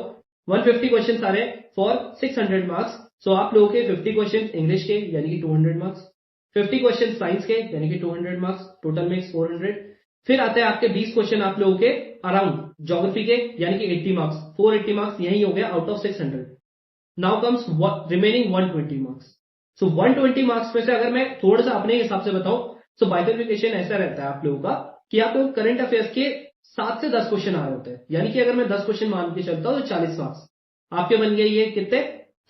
150 क्वेश्चन आ रहे हैं फॉर 600 मार्क्स। सो आप लोगों के 50 क्वेश्चन इंग्लिश के यानी कि 200 मार्क्स, 50 क्वेश्चन साइंस के यानी कि 200 मार्क्स, टोटल मिक्स 400। फिर आते हैं आपके 20 क्वेश्चन आप लोगों के अराउंड ज्योग्राफी के यानी कि 80 मार्क्स, 480 मार्क्स यही हो गया out of 600। Now comes remaining 120 marks. So 120 marks में से अगर मैं थोड़ा सा अपने हिसाब से बताऊं, सो बाइफर्केशन ऐसा रहता है आप लोगों का कि आप लोग करंट अफेयर्स के 7 से 10 क्वेश्चन आ रहे होते हैं, यानी कि अगर मैं 10 क्वेश्चन मान के चलता हूं तो 40 मार्क्स आपके बन गए, ये कितने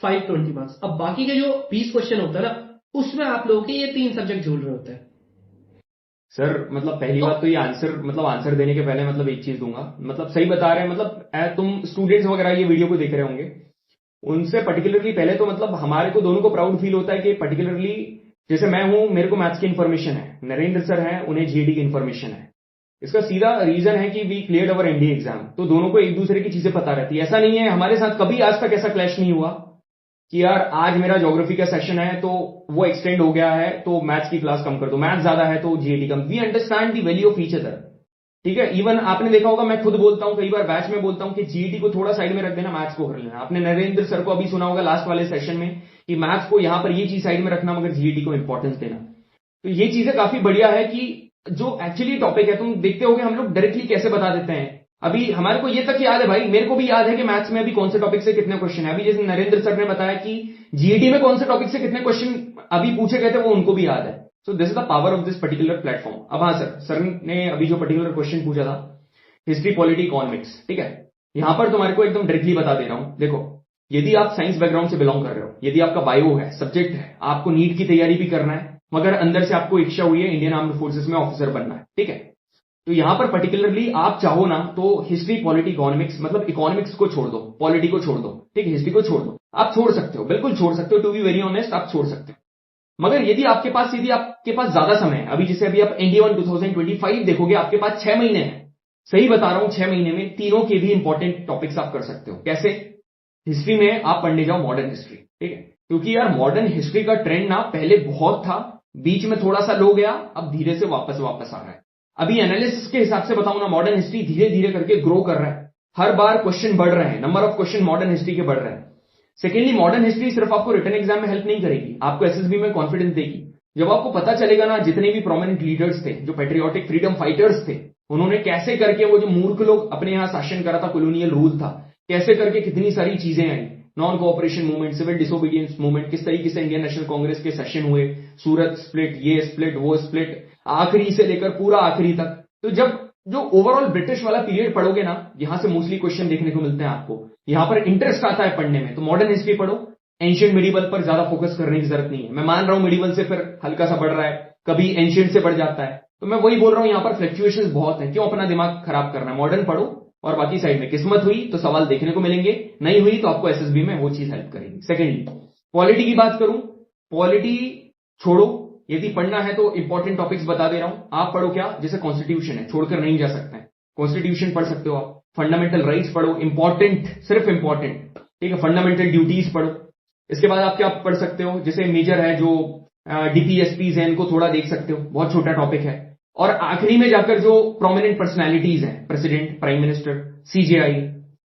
520 मार्क्स। अब बाकी के जो 20 क्वेश्चन होता है ना, उसमें आप लोगों के ये 3 सब्जेक्ट झूल रहे होते हैं। सर मतलब पहली बात तो ये आंसर देने के पहले मतलब एक चीज दूंगा, मतलब सही बता रहे हैं, मतलब तुम स्टूडेंट्स वगैरह ये वीडियो को देख रहे होंगे, उनसे पर्टिकुलरली पहले तो मतलब हमारे को दोनों को प्राउड फील होता है कि पर्टिकुलरली जैसे मैं हूं, मेरे को मैथ्स की इन्फॉर्मेशन है, नरेंद्र सर हैं, उन्हें जीडी की इन्फॉर्मेशन है। इसका सीधा रीजन है कि we cleared our NDA exam, तो दोनों को एक दूसरे की चीजें पता रहती है। ऐसा नहीं है, हमारे साथ कभी आज तक ऐसा क्लैश नहीं हुआ कि यार आज मेरा ज्योग्राफी का सेशन है तो वो एक्सटेंड हो गया है तो मैथ्स की क्लास कम कर दो, मैथ्स ज्यादा है तो जीएटी कम। We understand the value of each other, ठीक है। इवन आपने देखा होगा, मैं खुद बोलता हूं, कई बार बैच में बोलता हूं कि जीईटी को थोड़ा साइड में रख देना, मैथ्स को कर लेना। आपने नरेंद्र सर को अभी सुना होगा लास्ट वाले सेशन में कि मैथ्स को यहां पर ये चीज साइड में रखना, मगर जीईटी को इंपॉर्टेंस देना। तो ये चीजें काफी बढ़िया है कि जो एक्चुअली टॉपिक है, तुम देखते होगे हम लोग डायरेक्टली कैसे बता देते हैं। अभी हमारे को ये तक याद है भाई, मेरे को भी याद है कि मैथ्स में अभी कौन से टॉपिक से कितने क्वेश्चन है। अभी जैसे नरेंद्र सर ने बताया कि जीईटी में कौन से टॉपिक से कितने क्वेश्चन अभी पूछे गए थे, वो उनको भी याद है। So this is the power of this particular platform. अब हाँ सर ने अभी जो पर्टिकुलर क्वेश्चन पूछा था, हिस्ट्री, पॉलिटी, इकोनॉमिक्स, ठीक है, यहां पर तुम्हारे को एकदम डायरेक्टली बता दे रहा हूं। देखो, यदि आप साइंस बैकग्राउंड से बिलोंग कर रहे हो, यदि आपका बायो है, सब्जेक्ट है, आपको नीट की तैयारी भी करना है, मगर अंदर से आपको इच्छा हुई है इंडियन आर्म्ड फोर्सेस में ऑफिसर बनना है, ठीक है, तो यहां पर पर्टिकुलरली आप चाहो ना तो हिस्ट्री, पॉलिटी, इकोनॉमिक्स, मतलब इकोनॉमिक्स को छोड़ दो, पॉलिटी को छोड़ दो, ठीक है, हिस्ट्री को छोड़ दो, आप छोड़ सकते हो, बिल्कुल छोड़ सकते हो। टू बी वेरी ऑनेस्ट, आप छोड़ सकते हो। मगर यदि आपके पास ज्यादा समय है, अभी जैसे अभी आप इंडिया 2025 देखोगे, आपके पास 6 महीने हैं, सही बता रहा हूं, 6 महीने में तीनों के भी इंपॉर्टेंट टॉपिक्स आप कर सकते हो। कैसे? हिस्ट्री में आप पढ़ने जाओ मॉडर्न हिस्ट्री, ठीक है, क्योंकि यार मॉडर्न हिस्ट्री का ट्रेंड ना पहले बहुत था, बीच में थोड़ा सा लो गया, अब धीरे से वापस आ रहा है। अभी एनालिसिस के हिसाब से बताऊं ना, मॉडर्न हिस्ट्री धीरे धीरे करके ग्रो कर रहा है, हर बार क्वेश्चन बढ़ रहे हैं, number of question modern history के बढ़ रहे हैं। सेकेंडली, मॉडर्न हिस्ट्री सिर्फ आपको रिटन एग्जाम में हेल्प नहीं करेगी, आपको एसएसबी में कॉन्फिडेंस देगी। जब आपको पता चलेगा ना, जितने भी प्रोमिनेंट लीडर्स थे, जो पेट्रियोटिक फ्रीडम फाइटर्स थे, उन्होंने कैसे करके वो जो मूर्ख लोग अपने यहां शासन करा था, कॉलोनियल रूल था, कैसे करके कितनी सारी चीजें आई, non cooperation movement, civil disobedience movement, किस तरीके से इंडियन नेशनल कांग्रेस के सेशन हुए, सूरत स्प्लिट, ये स्प्लिट, वो स्प्लिट, आखिरी से लेकर पूरा आखिरी तक। तो जब जो ओवरऑल ब्रिटिश वाला पीरियड पढ़ोगे ना, यहां से मोस्टली क्वेश्चन देखने को मिलते हैं आपको, यहां पर इंटरेस्ट आता है पढ़ने में, तो मॉडर्न हिस्ट्री पढ़ो। एंशियंट मेडिवल पर ज्यादा फोकस करने की जरूरत नहीं है। मैं मान रहा हूं मेडिवल से फिर हल्का सा बढ़ रहा है, कभी एंशियंट से बढ़ जाता है, तो मैं वही बोल रहा हूं, यहां पर फ्लक्चुएशंस बहुत है, क्यों अपना दिमाग खराब करना है। मॉडर्न पढ़ो और बाकी साइड में किस्मत हुई तो सवाल देखने को मिलेंगे, नहीं हुई तो आपको एसएसबी में वो चीज हेल्प करेगी। सेकेंडली, पॉलिटी की बात करूं, पॉलिटी छोड़ो, यदि पढ़ना है तो इंपॉर्टेंट टॉपिक्स बता दे रहा हूं, आप पढ़ो क्या, जैसे कॉन्स्टिट्यूशन है, छोड़कर नहीं जा सकते हैं, कॉन्स्टिट्यूशन पढ़ सकते हो आप। फंडामेंटल राइट्स पढ़ो, इंपॉर्टेंट, सिर्फ इंपॉर्टेंट, ठीक है। फंडामेंटल ड्यूटीज पढ़ो। इसके बाद आप क्या पढ़ सकते हो, जैसे मेजर है जो डीपीएसपीज है, इनको थोड़ा देख सकते हो, बहुत छोटा टॉपिक है। और आखिरी में जाकर जो प्रोमिनेंट पर्सनैलिटीज हैं, प्रेसिडेंट, प्राइम मिनिस्टर, सीजेआई,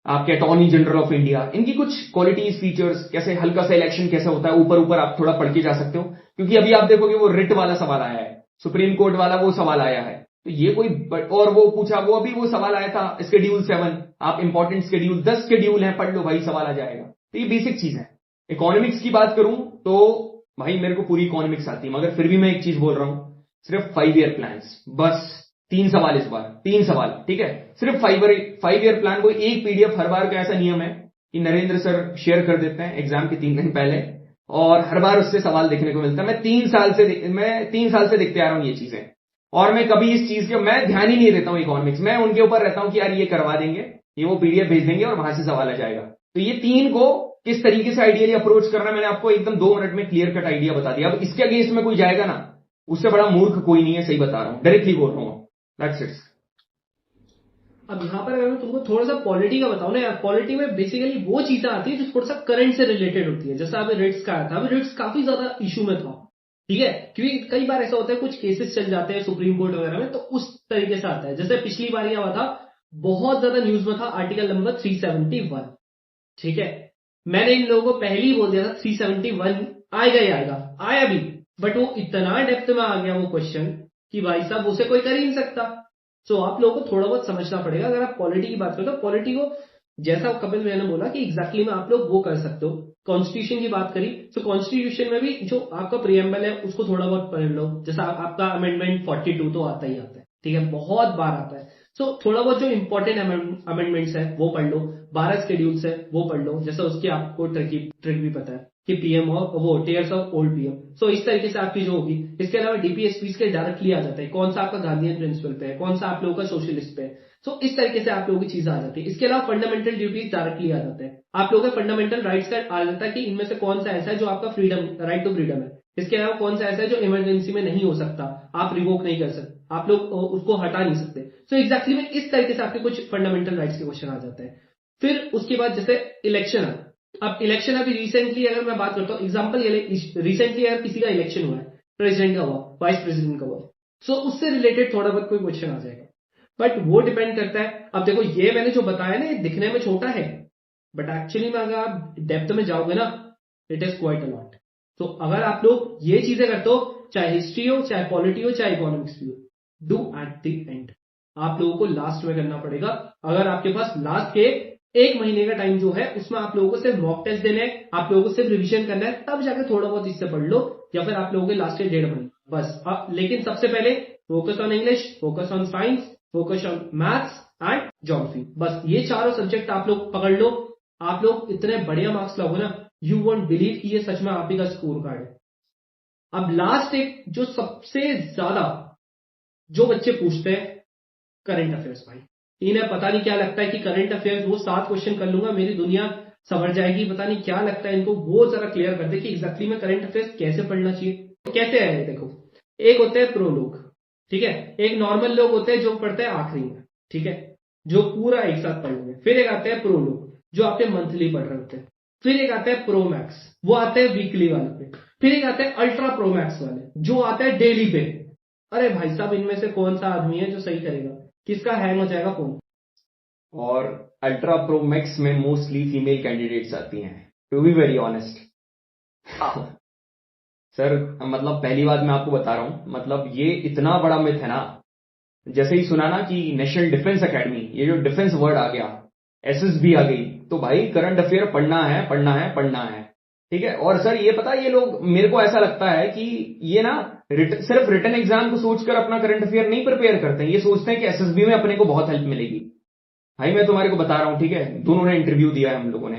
आपके अटॉर्नी जनरल ऑफ इंडिया, इनकी कुछ क्वालिटीज, फीचर्स, कैसे हल्का सा इलेक्शन कैसे होता है, ऊपर आप थोड़ा पढ़ के जा सकते हो। क्योंकि अभी आप देखोगे वो रिट वाला सवाल आया है, सुप्रीम कोर्ट वाला वो सवाल आया है, तो ये कोई और वो पूछा, वो अभी वो सवाल आया था शेड्यूल 7, आप इंपॉर्टेंट शेड्यूल 10 शेड्यूल है, पढ़ लो भाई, सवाल आ जाएगा। तो ये बेसिक चीज है। इकोनॉमिक्स की बात करूं तो भाई मेरे को पूरी इकोनॉमिक्स आती है, मगर फिर भी मैं एक चीज बोल रहा हूं, सिर्फ 5 ईयर प्लान्स, बस 3 सवाल इस बार, 3 सवाल, ठीक है, सिर्फ 5 ईयर प्लान को एक पीडीएफ हर बार का ऐसा नियम है कि नरेंद्र सर शेयर कर देते हैं एग्जाम के 3 दिन पहले, और हर बार उससे सवाल देखने को मिलता है। मैं 3 साल से देखते आ रहा हूं ये चीजें, और मैं कभी इस चीज के मैं ध्यान ही नहीं देता हूं इकोनॉमिक्स, मैं उनके ऊपर रहता हूं कि यार ये करवा देंगे, ये वो पीडीएफ भेज देंगे और वहां से सवाल आ जाएगा। तो ये 3 को किस तरीके से आइडियली अप्रोच करना, मैंने आपको एकदम 2 मिनट में क्लियर कट आइडिया बता दिया। अब इसके अगेंस्ट में कोई जाएगा ना, उससे बड़ा मूर्ख कोई नहीं है, सही बता रहा हूं, डायरेक्टली बोल रहा हूं। That's it. अब यहाँ पर अगर मैं तुमको थोड़ा सा पॉलिटी का बताऊं ना यार, पॉलिटी में बेसिकली वो चीजें आती है जो थोड़ा सा करंट से रिलेटेड होती है। जैसा अभी रिट्स का आया था, अभी रिट्स काफी ज्यादा इशू में था, ठीक है, क्योंकि कई बार ऐसा होता है कुछ केसेस चल जाते हैं सुप्रीम कोर्ट वगैरह में, तो उस तरीके से आता है। जैसे पिछली बार क्या हुआ था, बहुत ज्यादा न्यूज में था आर्टिकल नंबर 371, ठीक है, मैंने इन लोगों को पहले ही बोल दिया था 371 आएगा ही आएगा, आया भी, बट वो इतना डेप्थ में आ गया वो क्वेश्चन कि भाई साहब उसे कोई कर ही नहीं सकता। सो आप लोगों को थोड़ा बहुत समझना पड़ेगा। अगर आप पॉलिटी की बात करो तो पॉलिटी को, जैसा कपिल भैया ने बोला कि एग्जैक्टली में आप लोग वो कर सकते हो। कॉन्स्टिट्यूशन की बात करी तो कॉन्स्टिट्यूशन में भी जो आपका प्रियम्बल है उसको थोड़ा बहुत पढ़ लो, जैसा आपका अमेंडमेंट 42 तो आता ही आता है, ठीक है, बहुत बार आता है। सो थोड़ा बहुत जो इंपॉर्टेंट अमेंडमेंट्स है वो पढ़ लो, 12 शेड्यूल्स है वो पढ़ लो, जैसे उसकी आपको ट्रिक भी पता है कि पीएम और वो टीयर्स ऑफ ओल्ड पीएम। सो इस तरीके से आपकी जो होगी। इसके अलावा डीपीएसपीस के डायरेक्टली आ जाता है, कौन सा आपका गांधीयन प्रिंसिपल पे है, कौन सा आप लोगों का सोशलिस्ट पे है। सो इस तरीके से आप लोगों की चीजें आ जाती है। इसके अलावा फंडामेंटल ड्यूटीज डायरेक्टली आ जाते हैं, आप लोगों के फंडामेंटल राइट्स का आ जाता है कि इनमें से कौन सा ऐसा है जो आपका फ्रीडम, राइट टू फ्रीडम है। इसके अलावा कौन सा ऐसा है जो इमरजेंसी में नहीं हो सकता, आप रिवोक नहीं कर सकते, आप लोग उसको हटा नहीं सकते। सो एग्जैक्टली में इस तरीके से आपके कुछ फंडामेंटल राइट्स के क्वेश्चन आ जाते हैं। फिर उसके बाद जैसे इलेक्शन है। अब इलेक्शन अभी रिसेंटली अगर मैं बात करता हूँ, एग्जाम्पल रिसेंटली अगर किसी का इलेक्शन हुआ है, प्रेसिडेंट का हुआ, वाइस प्रेसिडेंट का हुआ, सो उससे रिलेटेड थोड़ा बहुत कोई क्वेश्चन आ जाएगा। बट वो डिपेंड करता है। अब देखो ये मैंने जो बताया ना, ये दिखने में छोटा है, बट एक्चुअली में अगर आप डेप्थ में जाओगे ना, it is quite a lot. तो अगर आप लोग ये चीजें करते हो, चाहे हिस्ट्री हो, चाहे पॉलिटी हो, चाहे इकोनॉमिक्स भी हो, डू एट द एंड। आप लोगों को लास्ट में करना पड़ेगा। अगर आपके पास लास्ट के 1 महीने का टाइम जो है, उसमें आप लोगों को सिर्फ मॉक टेस्ट देने हैं, आप लोगों को सिर्फ रिवीजन करना है, तब जाकर थोड़ा बहुत इससे पढ़ लो, या फिर आप लोगों के लास्ट के 1.5 महीने बस। लेकिन सबसे पहले focus on English, focus on science, focus on maths and geography. बस ये चारों सब्जेक्ट आप लोग पकड़ लो, आप लोग इतने बढ़िया मार्क्स लाओगे ना, यू वोंट बिलीव कि ये सच में आप ही का स्कोर कार्ड है। अब लास्ट एक जो सबसे ज्यादा जो बच्चे पूछते हैं, करंट अफेयर्स। भाई इन्हें पता नहीं क्या लगता है कि करंट अफेयर्स वो 7 क्वेश्चन कर लूंगा मेरी दुनिया संवर जाएगी, पता नहीं क्या लगता है इनको। वो जरा क्लियर कर दे कि एग्जैक्टली में करंट अफेयर्स कैसे पढ़ना चाहिए। कैसे है देखो, एक होते हैं प्रो लोग, ठीक है, एक नॉर्मल लोग होते हैं जो पढ़ते हैं आखिरी में, ठीक है, जो पूरा एक साथ पढ़ लेंगे। फिर एक आते हैं प्रो लोग जो आपके मंथली पढ़ रहे होते हैं। फिर एक आता है प्रो मैक्स, वो आते हैं वीकली वाले पे। फिर एक आते हैं अल्ट्रा प्रो मैक्स वाले जो आते हैं डेली पे। अरे भाई साहब, इनमें से कौन सा आदमी है जो सही करेगा, किसका हैंग हो जाएगा फोन। और अल्ट्रा प्रो मैक्स में मोस्टली फीमेल कैंडिडेट्स आती हैं, to be very honest. Sir मतलब पहली बात मैं आपको बता रहा हूं, मतलब ये इतना बड़ा मिथ है ना। जैसे ही सुना ना कि नेशनल डिफेंस एकेडमी, ये जो डिफेंस वर्ड आ गया, एसएसबी आ गई, तो भाई करंट अफेयर पढ़ना है, पढ़ना है, पढ़ना है, ठीक है। और सर ये पता, ये लोग, मेरे को ऐसा लगता है कि ये ना सिर्फ रिटन एग्जाम को सोचकर अपना करंट अफेयर नहीं प्रिपेयर करते हैं, ये सोचते हैं कि एसएसबी में अपने को बहुत हेल्प मिलेगी। भाई मैं तुम्हारे को बता रहा हूं, ठीक है, दोनों ने इंटरव्यू दिया है हम लोगों ने।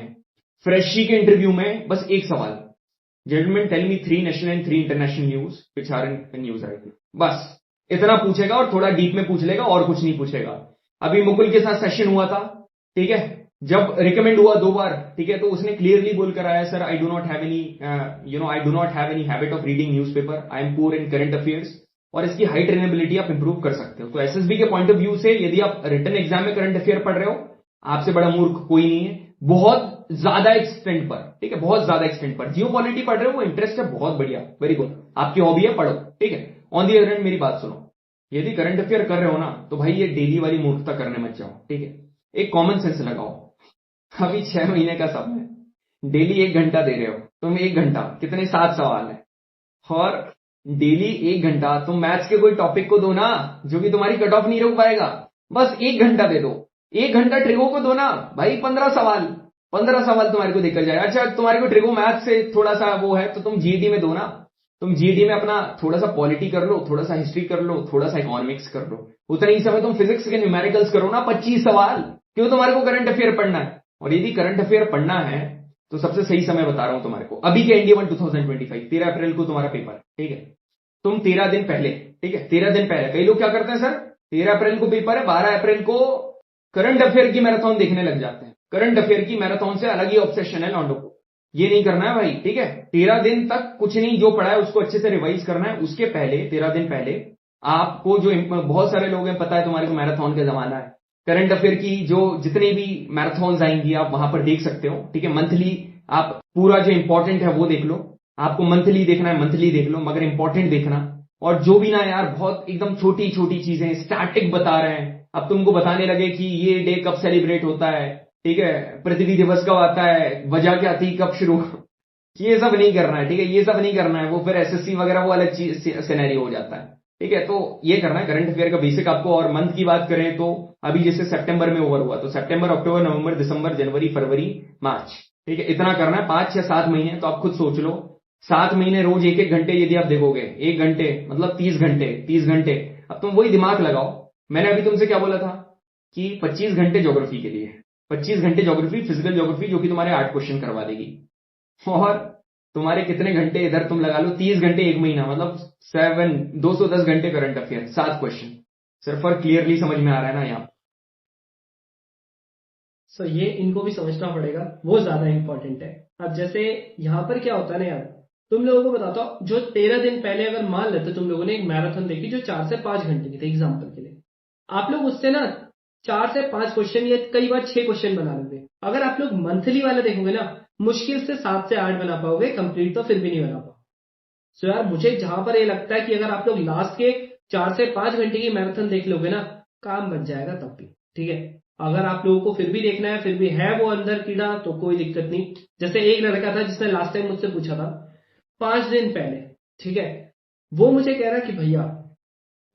फ्रेशी के इंटरव्यू में बस एक सवाल, gentleman tell me 3 national and 3 international news which are in news right now, बस इतना पूछेगा और थोड़ा डीप में पूछ लेगा और कुछ नहीं पूछेगा। अभी मुकुल के साथ सेशन हुआ था, ठीक है, जब रिकमेंड हुआ 2 बार, ठीक है, तो उसने क्लियरली बोल कर आया, sir I do not have any habit of reading newspaper, I am poor in current affairs, और इसकी हाई ट्रेनेबिलिटी आप इंप्रूव कर सकते हो। तो एसएसबी के पॉइंट ऑफ व्यू से यदि आप रिटन एग्जाम में करंट अफेयर पढ़ रहे हो, आपसे बड़ा मूर्ख कोई नहीं है, बहुत ज्यादा एक्सटेंट पर, ठीक है, बहुत ज्यादा एक्सटेंट पर। जियो पॉलिटी पढ़ रहे हो, वो इंटरेस्ट है, बहुत बढ़िया, वेरी गुड, आपकी हॉबी है, पढ़ो, ठीक है। ऑन दी अदर हैंड मेरी बात सुनो, यदि करंट अफेयर कर रहे हो ना, तो भाई ये डेली वाली मूर्खता करने मत जाओ, ठीक है। एक कॉमन सेंस लगाओ। अभी 6 महीने का समय है, डेली 1 घंटा दे रहे हो तुम, 1 घंटा कितने 7 सवाल है, और डेली 1 घंटा तुम मैथ्स के कोई टॉपिक को दो ना, जो कि तुम्हारी कट ऑफ नहीं रोक पाएगा, बस 1 घंटा दे दो। 1 घंटा ट्रिगो को दो ना भाई, 15 सवाल तुम्हारे को देकर जाएगा। अच्छा तुम्हारे को ट्रिगो मैथ से थोड़ा सा वो है, तो तुम जीडी में दो ना, तुम जीडी में अपना थोड़ा सा पॉलिटी कर लो, थोड़ा सा हिस्ट्री कर लो, थोड़ा सा इकोनॉमिक्स कर लो। उतने ही समय तुम फिजिक्स के न्यूमेरिकल्स करो ना, 25 सवाल। क्यों तुम्हारे को करंट अफेयर पढ़ना है? और यदि करंट अफेयर पढ़ना है तो सबसे सही समय बता रहा हूं तुम्हारे को, अभी के इंडिया 1 2025 13 अप्रैल को तुम्हारा पेपर है, ठीक है। तुम 13 दिन पहले, ठीक है, 13 दिन पहले, कई लोग क्या करते हैं, सर 13 अप्रैल को पेपर है, 12 अप्रैल को करंट अफेयर की मैराथन देखने लग जाते हैं। करंट अफेयर की मैराथन से अलग ही ऑब्सेशन है लॉन्डो को, ये नहीं करना है भाई, ठीक है। 13 दिन तक कुछ नहीं, जो पढ़ा है उसको अच्छे से रिवाइज करना है। उसके पहले 13 दिन पहले आपको, जो बहुत सारे लोग हैं, पता है तुम्हारे को मैराथन का जमाना है, करंट अफेयर की जो जितनी भी मैराथन्स आएंगी आप वहां पर देख सकते हो, ठीक है। मंथली आप पूरा जो इंपॉर्टेंट है वो देख लो, आपको मंथली देखना है मंथली देख लो, मगर इंपॉर्टेंट देखना। और जो भी ना यार, बहुत एकदम छोटी छोटी चीजें स्टैटिक बता रहे हैं, अब तुमको बताने लगे कि ये डे कब सेलिब्रेट होता है, ठीक है, पृथ्वी दिवस कब आता है, वजह क्या थी, कब शुरू, ये सब नहीं करना है, ठीक है, ये सब नहीं करना है। वो फिर एसएससी वगैरह वो अलग चीज सिनेरियो हो जाता है, ठीक है। तो ये करना है करंट अफेयर का बेसिक आपको। और मंथ की बात करें तो अभी जैसे सितंबर में ओवर हुआ, तो सितंबर, अक्टूबर, नवंबर, दिसंबर, जनवरी, फरवरी, मार्च, ठीक है, इतना करना है, 5 या 7 महीने। तो आप खुद सोच लो, 7 महीने रोज 1-1 घंटे यदि आप देखोगे, 1 घंटे मतलब 30 घंटे, 30 घंटे अब तुम वही दिमाग लगाओ। मैंने अभी तुमसे क्या बोला था कि 25 घंटे ज्योग्राफी के लिए, 25 घंटे ज्योग्राफी, फिजिकल ज्योग्राफी, जो कि तुम्हारे 8 क्वेश्चन करवा देगी, और तुम्हारे कितने घंटे इधर तुम लगा लो, 30 घंटे एक महीना, मतलब 210 घंटे करंट अफेयर, 7 क्वेश्चन। सिर्फ और क्लियरली समझ में आ रहा है ना यहाँ? सो ये इनको भी समझना पड़ेगा, वो ज्यादा इंपॉर्टेंट है। अब जैसे यहाँ पर क्या होता है ना यार, तुम लोगों को बताता हूँ, जो 13 दिन पहले अगर मान लेते तुम लोगों ने एक मैराथन देखी जो 4 से 5 घंटे की थी एग्जाम्पल के लिए, आप लोग उससे ना 4 से 5 क्वेश्चन या कई बार 6 क्वेश्चन बना लेंगे। अगर आप लोग मंथली वाला देखोगे ना, मुश्किल से 7 से 8 बना पाओगे, कंप्लीट तो फिर भी नहीं बना पाओगे। सो यार मुझे जहां पर ये लगता है कि अगर आप लोग लास्ट के 4 से 5 घंटे की मैराथन देख लोगे ना, काम बन जाएगा तब भी, ठीक है। अगर आप लोगों को फिर भी देखना है, फिर भी है वो अंदर कीड़ा, तो कोई दिक्कत नहीं। जैसे एक लड़का था जिसने लास्ट टाइम मुझसे पूछा था 5 दिन पहले, ठीक है, वो मुझे कह रहा कि भैया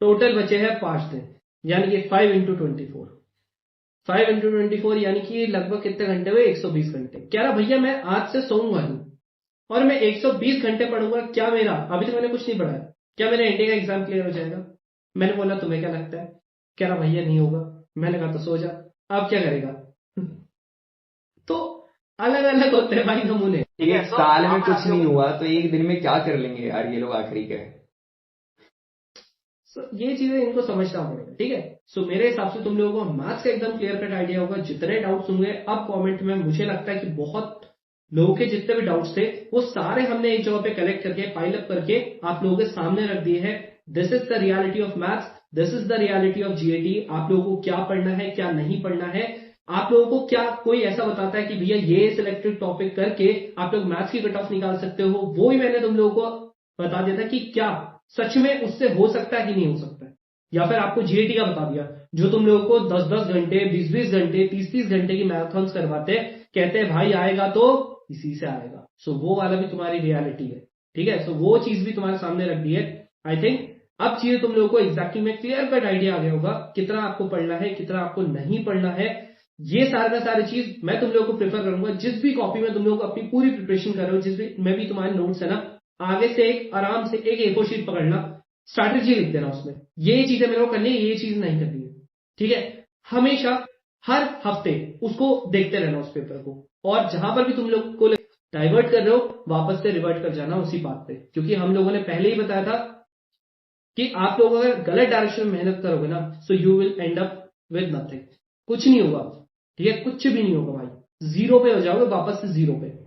टोटल बचे हैं 5 दिन, यानी कि 5 into 24, 5 into 24 यानी कि लगभग कितने घंटे हुए, 120 घंटे। कह रहा भैया मैं आज से सोऊंगा नहीं और मैं 120 घंटे पढ़ूंगा, क्या मेरा, अभी तक मैंने कुछ नहीं पढ़ा है, क्या मेरा इंडिया का एग्जाम क्लियर हो जाएगा? मैंने बोला तुम्हें क्या लगता है? कह रहा भैया नहीं होगा। मैंने कहा तो सो जा, अब क्या करेगा? तो अलग अलग होते हैं भाई नमूने। एक साल में कुछ नहीं हुआ तो एक दिन में क्या कर लेंगे यार ये लोग आखिरी के। ये चीजें इनको समझना पड़ेगा, ठीक है। सो मेरे हिसाब से तुम लोगों को मैथ्स का एकदम क्लियर कट आइडिया होगा। जितने डाउट्स होंगे अब कमेंट में, मुझे लगता है कि बहुत लोगों के जितने भी डाउट्स थे वो सारे हमने एक जगह पे कलेक्ट करके पाइल अप करके आप लोगों के सामने रख दिए हैं। This is the reality of maths, this is the reality of GAT. आप लोगों को क्या पढ़ना है, क्या नहीं पढ़ना है। आप लोगों को क्या कोई ऐसा बताता है कि भैया ये सिलेक्टेड टॉपिक करके आप लोग मैथ्स की कट ऑफ निकाल सकते हो, वो ही मैंने तुम लोगों को बता दिया था कि क्या सच में उससे हो सकता है कि नहीं हो सकता है। या फिर आपको जीएटी का बता दिया, जो तुम लोगों को 10-10 घंटे, 20-20 घंटे, 30-30 घंटे की मैराथन्स करवाते, कहते हैं भाई आएगा तो इसी से आएगा। सो वो वाला भी तुम्हारी रियलिटी है, ठीक है। सो वो चीज भी तुम्हारे सामने रख दी है। आई थिंक अब चीजें तुम लोगों को एग्जैक्टली में क्लियर कट आइडिया आ गया होगा, कितना आपको पढ़ना है, कितना आपको नहीं पढ़ना है। ये सारे का सारी चीज मैं तुम लोगों को प्रेफर करूंगा, जिस भी कॉपी में तुम लोग अपनी पूरी प्रिपरेशन कर रहे हो, जिस भी मैं भी तुम्हारे नोट्स है ना, आगे से एक आराम से एक A4 शीट पकड़ना, स्ट्रैटेजी लिख देना उसमें, ये चीजें मेरे को करनी है, ये चीज नहीं करनी है, ठीक है। हमेशा हर हफ्ते उसको देखते रहना उस पेपर को, और जहां पर भी तुम लोग को डाइवर्ट कर रहे हो वापस से रिवर्ट कर जाना उसी बात पे। क्योंकि हम लोगों ने पहले ही बताया था कि आप लोग अगर गलत डायरेक्शन में मेहनत करोगे ना, so you will and up with nothing, कुछ नहीं होगा, ठीक है, कुछ भी नहीं होगा भाई, जीरो पे हो जाओगे, वापस से जीरो पे।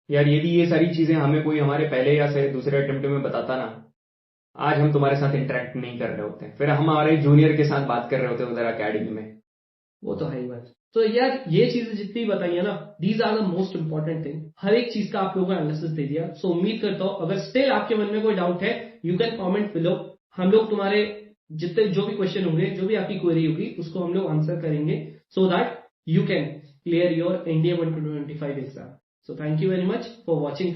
यार यदि ये सारी चीजें हमें कोई हमारे पहले या दूसरे अटेम्प्ट में बताता ना, आज हम तुम्हारे साथ इंटरेक्ट नहीं कर रहे होते, फिर हम हमारे जूनियर के साथ बात कर रहे होते उधर अकेडमी में। वो तो है ही बात। तो यार ये चीजें जितनी बताई है ना, these are the most important thing. हर एक चीज का आप लोगों को एनालिसिस दे दिया। सो उम्मीद करता हूं अगर स्टिल आपके मन में कोई डाउट है, यू कैन कमेंट बिलो। हम लोग तुम्हारे जितने जो भी क्वेश्चन होंगे, जो भी आपकी क्वेरी होगी, उसको हम लोग आंसर करेंगे, so that you can clear your India 1 to 25 exam. So thank you very much for watching.